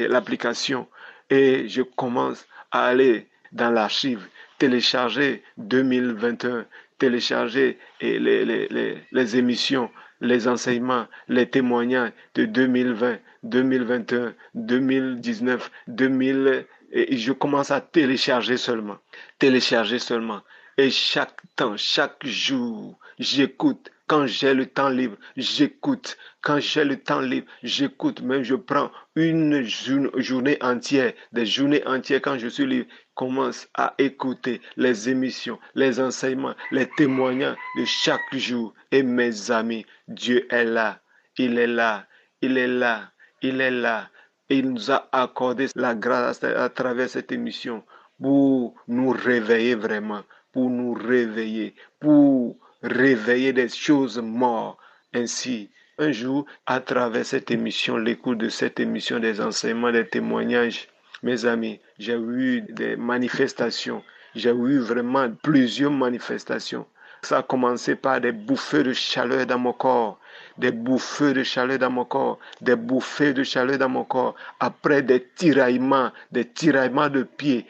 l'application et je commence à aller dans l'archive, télécharger 2021, télécharger les émissions, les enseignements, les témoignages de 2020, 2021, 2019, 2000, et je commence à télécharger seulement. Et chaque temps, chaque jour, j'écoute. Quand j'ai le temps libre, j'écoute. Même je prends une journée entière, des journées entières quand je suis libre, commence à écouter les émissions, les enseignements, les témoignages de chaque jour. Et mes amis, Dieu est là, il est là. Et il nous a accordé la grâce à travers cette émission pour nous réveiller vraiment, pour réveiller des choses mortes. Ainsi, un jour, à travers cette émission, l'écoute de cette émission, des enseignements, des témoignages, mes amis, j'ai eu des manifestations. J'ai eu vraiment plusieurs manifestations. Ça a commencé par des bouffées de chaleur dans mon corps. Après des tiraillements de pieds.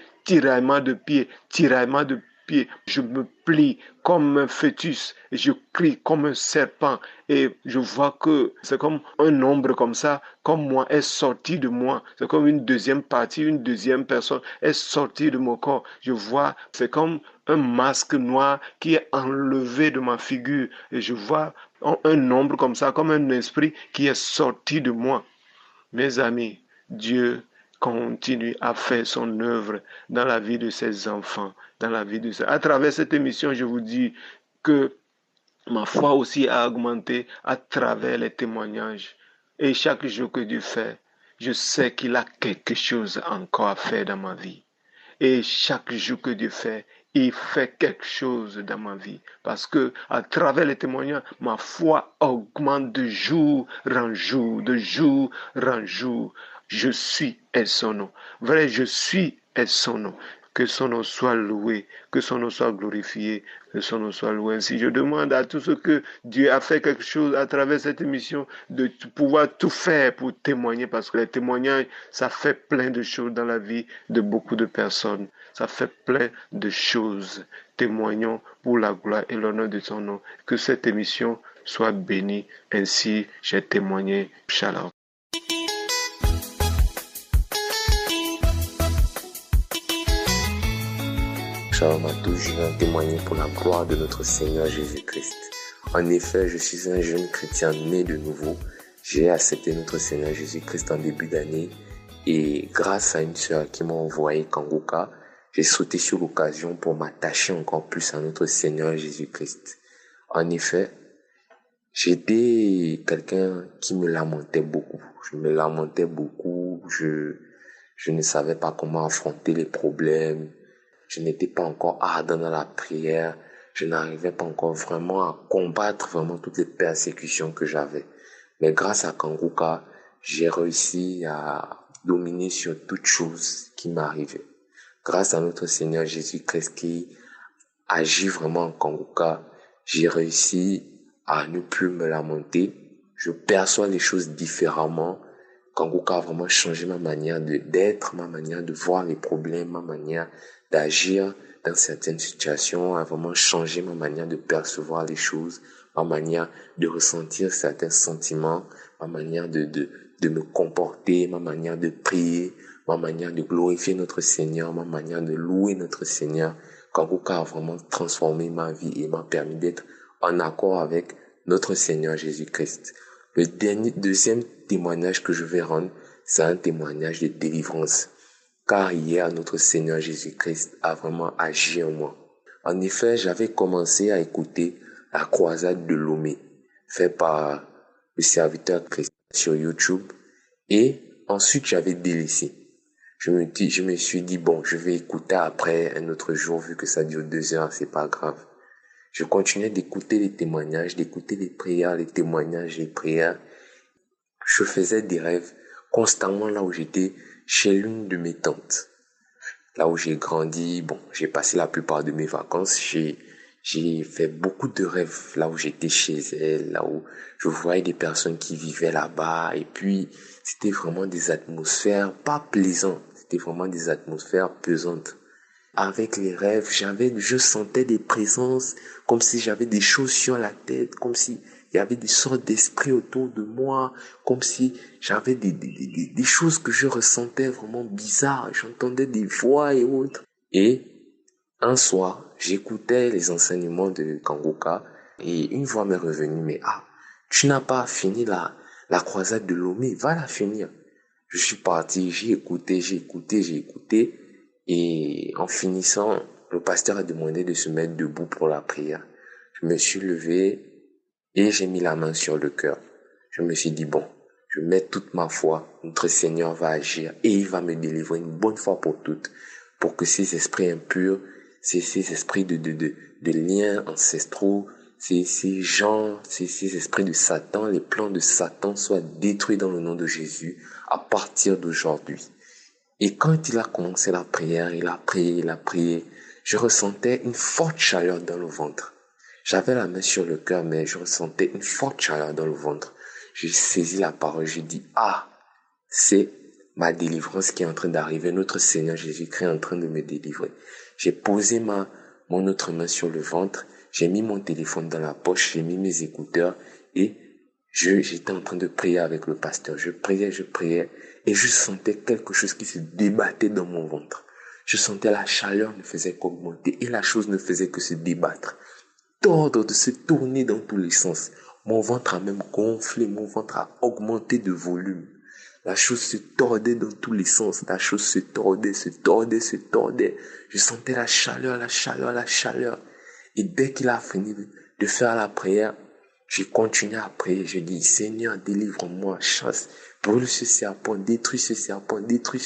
Je me plie comme un fœtus, et je crie comme un serpent, et je vois que c'est comme un ombre comme ça, comme moi, est sorti de moi. C'est comme une deuxième partie, une deuxième personne est sortie de mon corps. Je vois, c'est comme un masque noir qui est enlevé de ma figure, et je vois un ombre comme ça, comme un esprit qui est sorti de moi. Mes amis, Dieu continue à faire son œuvre dans la vie de ses enfants, À travers cette émission, je vous dis que ma foi aussi a augmenté à travers les témoignages. Et chaque jour que Dieu fait, je sais qu'il a quelque chose encore à faire dans ma vie. Et chaque jour que Dieu fait, il fait quelque chose dans ma vie. Parce que à travers les témoignages, ma foi augmente de jour en jour, Je suis est son nom. Vrai, je suis est son nom. Que son nom soit loué, que son nom soit glorifié, que son nom soit loué. Ainsi, je demande à tous ceux que Dieu a fait quelque chose à travers cette émission de pouvoir tout faire pour témoigner, parce que les témoignages, ça fait plein de choses dans la vie de beaucoup de personnes. Ça fait plein de choses. Témoignons pour la gloire et l'honneur de son nom. Que cette émission soit bénie. Ainsi, j'ai témoigné. Shalom. Shalom à tous, je viens témoigner pour la gloire de notre Seigneur Jésus-Christ. En effet, je suis un jeune chrétien né de nouveau. J'ai accepté notre Seigneur Jésus-Christ en début d'année et grâce à une sœur qui m'a envoyé Kanguka, j'ai sauté sur l'occasion pour m'attacher encore plus à notre Seigneur Jésus-Christ. En effet, j'étais quelqu'un qui me lamentait beaucoup. Je me lamentais beaucoup, je ne savais pas comment affronter les problèmes. Je n'étais pas encore ardent dans la prière. Je n'arrivais pas encore vraiment à combattre vraiment toutes les persécutions que j'avais. Mais grâce à Kanguka, j'ai réussi à dominer sur toutes choses qui m'arrivaient. Grâce à notre Seigneur Jésus-Christ qui agit vraiment en Kanguka, j'ai réussi à ne plus me lamenter. Je perçois les choses différemment. Kanguka a vraiment changé ma manière d'être, ma manière de voir les problèmes, ma manière d'agir dans certaines situations, a vraiment changé ma manière de percevoir les choses, ma manière de ressentir certains sentiments, ma manière de me comporter, ma manière de prier, ma manière de glorifier notre Seigneur, ma manière de louer notre Seigneur. Kanguka a vraiment transformé ma vie et m'a permis d'être en accord avec notre Seigneur Jésus-Christ. Le deuxième témoignage que je vais rendre, c'est un témoignage de délivrance. Car hier, notre Seigneur Jésus-Christ a vraiment agi en moi. En effet, j'avais commencé à écouter la croisade de Lomé, faite par le serviteur Christ sur YouTube, et ensuite j'avais délaissé. Je me suis dit, bon, je vais écouter après un autre jour, vu que ça dure 2 heures, c'est pas grave. Je continuais d'écouter les témoignages, d'écouter les prières, les témoignages, les prières. Je faisais des rêves constamment là où j'étais, chez l'une de mes tantes. Là où j'ai grandi, bon, j'ai passé la plupart de mes vacances, j'ai fait beaucoup de rêves là où j'étais chez elle, là où je voyais des personnes qui vivaient là-bas, et puis c'était vraiment des atmosphères pas plaisantes, c'était vraiment des atmosphères pesantes. Avec les rêves, je sentais des présences, comme si j'avais des choses sur la tête, comme si il y avait des sortes d'esprits autour de moi, comme si j'avais des choses que je ressentais vraiment bizarres. J'entendais des voix et autres. Et un soir, j'écoutais les enseignements de Kanguka et une voix m'est revenue, mais tu n'as pas fini la croisade de Lomé, va la finir. Je suis parti, j'ai écouté. Et en finissant, le pasteur a demandé de se mettre debout pour la prière. Je me suis levé et j'ai mis la main sur le cœur. Je me suis dit, bon, je mets toute ma foi, notre Seigneur va agir et il va me délivrer une bonne fois pour toutes, pour que ces esprits impurs, ces esprits de liens ancestraux, ces esprits de Satan, les plans de Satan soient détruits dans le nom de Jésus à partir d'aujourd'hui. Et quand il a commencé la prière, il a prié, je ressentais une forte chaleur dans le ventre. J'avais la main sur le cœur, mais je ressentais une forte chaleur dans le ventre. J'ai saisi la parole, j'ai dit, c'est ma délivrance qui est en train d'arriver. Notre Seigneur Jésus-Christ est en train de me délivrer. J'ai posé mon autre main sur le ventre, j'ai mis mon téléphone dans la poche, j'ai mis mes écouteurs et j'étais en train de prier avec le pasteur. Je priais et je sentais quelque chose qui se débattait dans mon ventre. Je sentais la chaleur ne faisait qu'augmenter et la chose ne faisait que se débattre. Tordre, de se tourner dans tous les sens. Mon ventre a même gonflé, mon ventre a augmenté de volume. La chose se tordait dans tous les sens. La chose se tordait. Je sentais la chaleur. Et dès qu'il a fini de faire la prière, j'ai continué à prier. Je dis, Seigneur, délivre-moi, chasse, brûle ce serpent, détruis ce serpent, détruis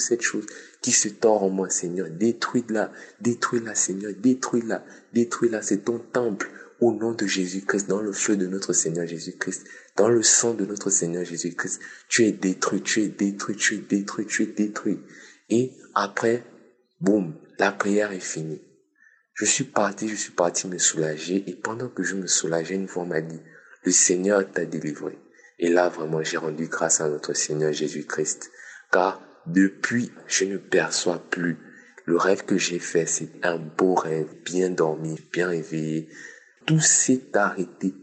cette chose qui se tord en moi, Seigneur. Détruis-la, Seigneur, détruis-la, c'est ton temple. Au nom de Jésus-Christ, dans le feu de notre Seigneur Jésus-Christ, dans le sang de notre Seigneur Jésus-Christ, tu es détruit. Et après, Boum, la prière est finie. Je suis parti me soulager et pendant que je me soulageais, une voix m'a dit, le Seigneur t'a délivré. Et là, vraiment, j'ai rendu grâce à notre Seigneur Jésus-Christ. Car depuis, je ne perçois plus. Le rêve que j'ai fait, c'est un beau rêve, bien dormi, bien réveillé. Tout s'est arrêté.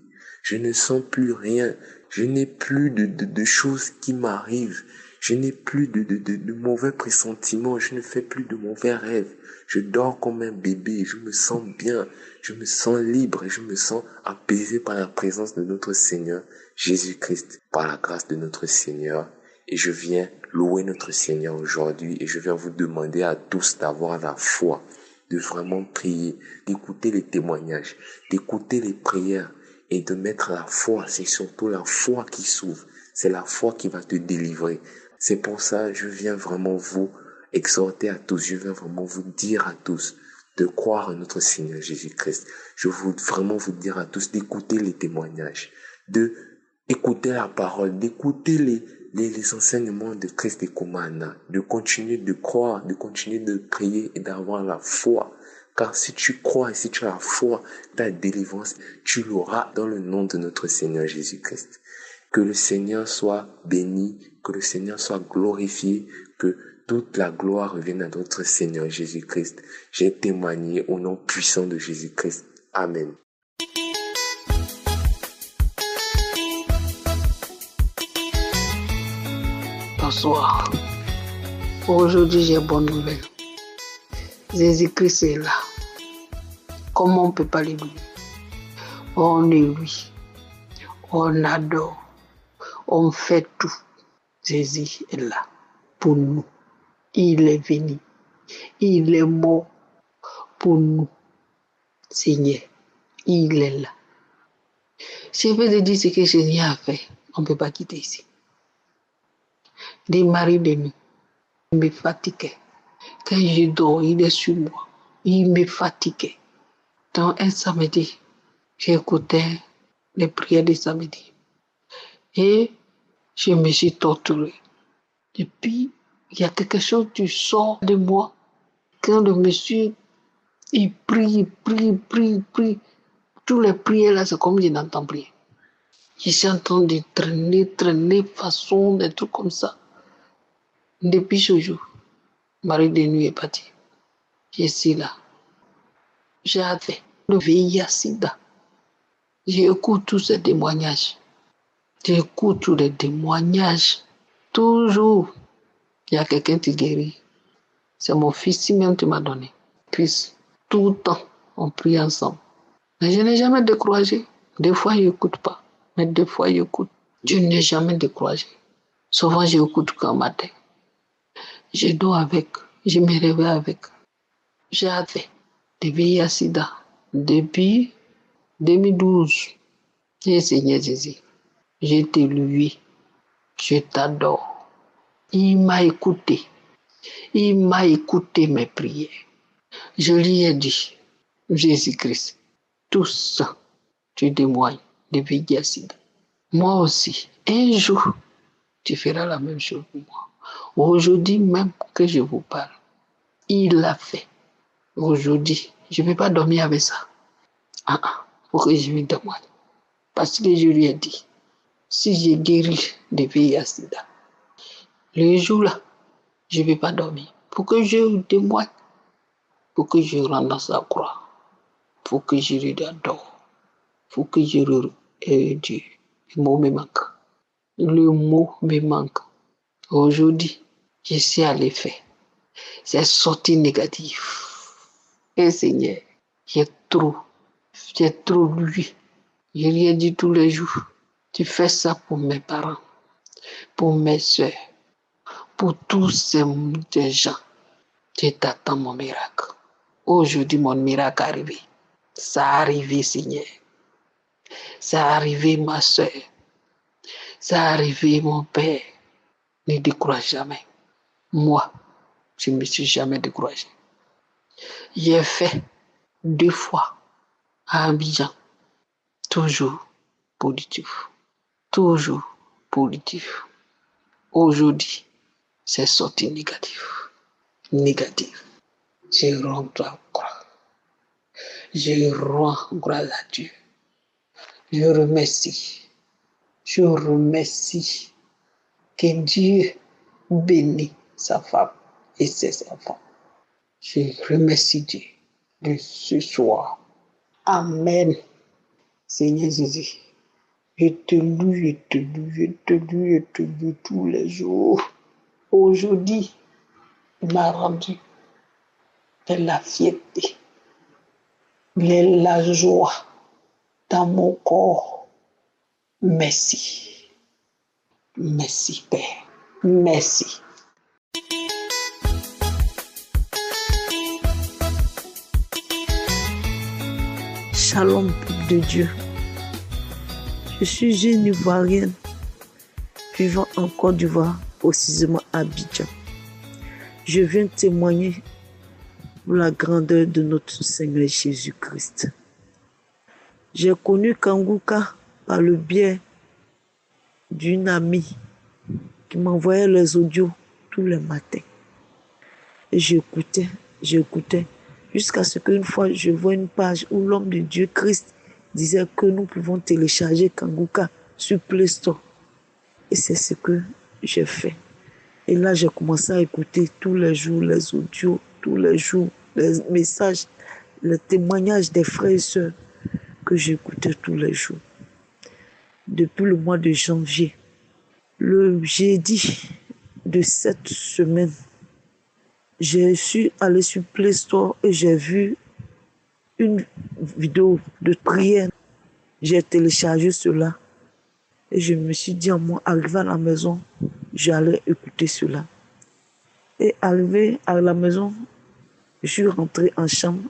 Je ne sens plus rien. Je n'ai plus de choses qui m'arrivent. Je n'ai plus de mauvais pressentiments. Je ne fais plus de mauvais rêves. Je dors comme un bébé. Je me sens bien. Je me sens libre et je me sens apaisé par la présence de notre Seigneur Jésus-Christ, par la grâce de notre Seigneur. Et je viens louer notre Seigneur aujourd'hui et je viens vous demander à tous d'avoir la foi, de vraiment prier, d'écouter les témoignages, d'écouter les prières et de mettre la foi. C'est surtout la foi qui s'ouvre. C'est la foi qui va te délivrer. C'est pour ça que je viens vraiment vous exhorter à tous. Je viens vraiment vous dire à tous de croire en notre Seigneur Jésus-Christ. Je veux vraiment vous dire à tous d'écouter les témoignages, de écouter la parole, d'écouter les enseignements de Christ et Komana, de continuer de croire, de continuer de prier et d'avoir la foi. Car si tu crois et si tu as la foi, ta délivrance, tu l'auras dans le nom de notre Seigneur Jésus-Christ. Que le Seigneur soit béni, que le Seigneur soit glorifié, que toute la gloire revienne à notre Seigneur Jésus-Christ. J'ai témoigné au nom puissant de Jésus-Christ. Amen. Bonsoir. Aujourd'hui, j'ai bonne nouvelle. Jésus-Christ est là. Comment on ne peut pas le louer? On est lui. On adore. On fait tout. Jésus est là pour nous. Il est venu. Il est mort pour nous. Seigneur, il est là. Je vais te dire ce que Seigneur a fait. On ne peut pas quitter ici. Des maris de nuit, il me fatiguait. Quand je dors, il est sur moi. Il me fatiguait. Donc un samedi, j'écoutais les prières du samedi. Et je me suis torturée. Et puis, il y a quelque chose qui sort de moi. Quand le monsieur, il prie. Tous les prières là, c'est comme je n'entends plus. Je suis en train de traîner, façon, des trucs comme ça. Depuis ce jour, mari de nuit est parti. Je suis là. J'avais le VIH-Sida. J'écoute tous ces témoignages. J'écoute tous les témoignages. Toujours, il y a quelqu'un qui guérit. C'est mon fils même qui m'a donné. Puis, tout le temps, on prie ensemble. Mais je n'ai jamais découragé. Des fois, je n'écoute pas. Mais des fois, j'écoute. Je n'ai jamais découragé. Souvent, j'écoute quand matin. Je dors avec. Je me réveille avec. J'avais des VIH-Sida depuis 2012. Et Seigneur Jésus, je te loue. Je t'adore. Il m'a écouté. Il m'a écouté mes prières. Je lui ai dit, Jésus-Christ, tout ça, tu témoignes de VIH-Sida. Moi aussi, un jour, tu feras la même chose pour moi. Aujourd'hui même que je vous parle, il l'a fait. Aujourd'hui, je ne peux pas dormir avec ça. Pour que je lui témoigne. Parce que je lui ai dit, si j'ai guéri de VIH-Sida, le jour-là, je ne vais pas dormir. Pour que je témoigne, pour que je rende dans sa croix, pour que je lui adore, pour que je le Dieu. Le mot me manque. Le mot me manque. Aujourd'hui, je suis à l'effet. C'est sorti négatif. Et Seigneur, j'ai trop lu. Je lui ai dit tous les jours, tu fais ça pour mes parents, pour mes soeurs, pour tous ces gens. Je t'attends mon miracle. Aujourd'hui, mon miracle est arrivé. Ça a arrivé, Seigneur. Ça a arrivé, ma soeur. Ça a arrivé, mon père. Ne décourage jamais. Moi, je ne me suis jamais découragé. J'ai fait 2 fois à Abidjan. Toujours positif. Toujours positif. Aujourd'hui, c'est sorti négatif. Négatif. Je rends toi gloire. Je rends gloire à Dieu. Je remercie. Je remercie que Dieu bénisse sa femme et ses enfants. Je remercie Dieu de ce soir. Amen. Seigneur Jésus, je te loue, je te loue, je te loue, je te loue tous les jours. Aujourd'hui, il m'a rendu de la fierté, de la joie dans mon corps. Merci. Merci, Père. Merci. Shalom, peuple de Dieu. Je suis une Ivoirienne vivant en Côte d'Ivoire, précisément à Abidjan. Je viens témoigner pour la grandeur de notre Seigneur Jésus-Christ. J'ai connu Kangouka par le biais d'une amie qui m'envoyait les audios tous les matins. Et j'écoutais, jusqu'à ce qu'une fois je vois une page où l'homme de Dieu, Christ, disait que nous pouvons télécharger Kangouka sur Play Store. Et c'est ce que j'ai fait. Et là, j'ai commencé à écouter tous les jours les audios, tous les jours les messages, les témoignages des frères et sœurs que j'écoutais tous les jours. Depuis le mois de janvier, le jeudi de cette semaine, je suis allé sur Play Store et j'ai vu une vidéo de prière. J'ai téléchargé cela et je me suis dit en moi, arrivé à la maison, j'allais écouter cela. Et arrivé à la maison, je suis rentré en chambre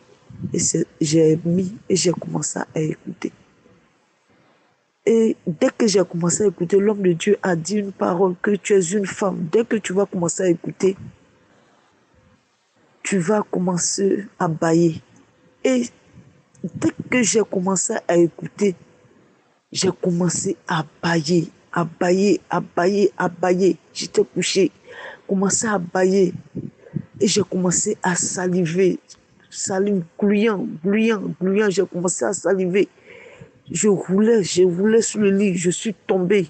et j'ai mis et j'ai commencé à écouter. Et dès que j'ai commencé à écouter, l'homme de Dieu a dit une parole, que tu es une femme. Dès que tu vas commencer à écouter, tu vas commencer à bâiller. Et dès que j'ai commencé à écouter, j'ai commencé à bâiller, à bâiller, à bâiller, à bâiller. J'étais couché, commencé à bâiller. Et j'ai commencé à saliver. Salive glouillant, j'ai commencé à saliver. Je roulais sur le lit, je suis tombée.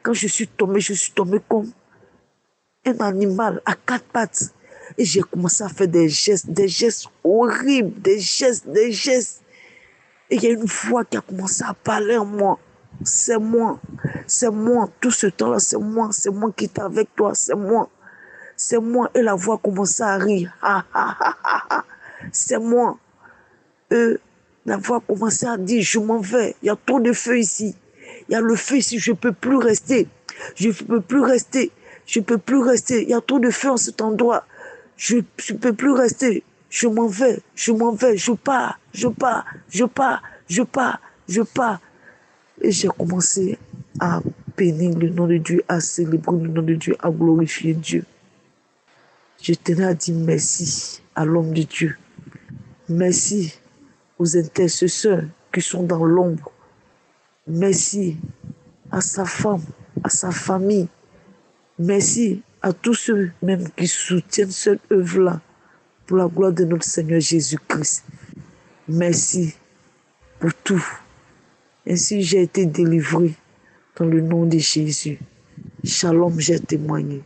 Quand je suis tombée comme un animal à 4 pattes. Et j'ai commencé à faire des gestes horribles, des gestes. Et il y a une voix qui a commencé à parler en moi. C'est moi, tout ce temps-là, c'est moi qui est avec toi, c'est moi. Et la voix a commencé à rire. C'est moi. La voix a commencé à dire, je m'en vais, il y a trop de feu ici. Il y a le feu ici, je ne peux plus rester. Il y a trop de feu en cet endroit. Je ne peux plus rester. Je m'en vais, je pars. Et j'ai commencé à bénir le nom de Dieu, à célébrer le nom de Dieu, à glorifier Dieu. Je tenais à dire merci à l'homme de Dieu. Merci aux intercesseurs qui sont dans l'ombre. Merci à sa femme, à sa famille. Merci à tous ceux même qui soutiennent cette œuvre-là pour la gloire de notre Seigneur Jésus-Christ. Merci pour tout. Ainsi, j'ai été délivré dans le nom de Jésus. Shalom, j'ai témoigné.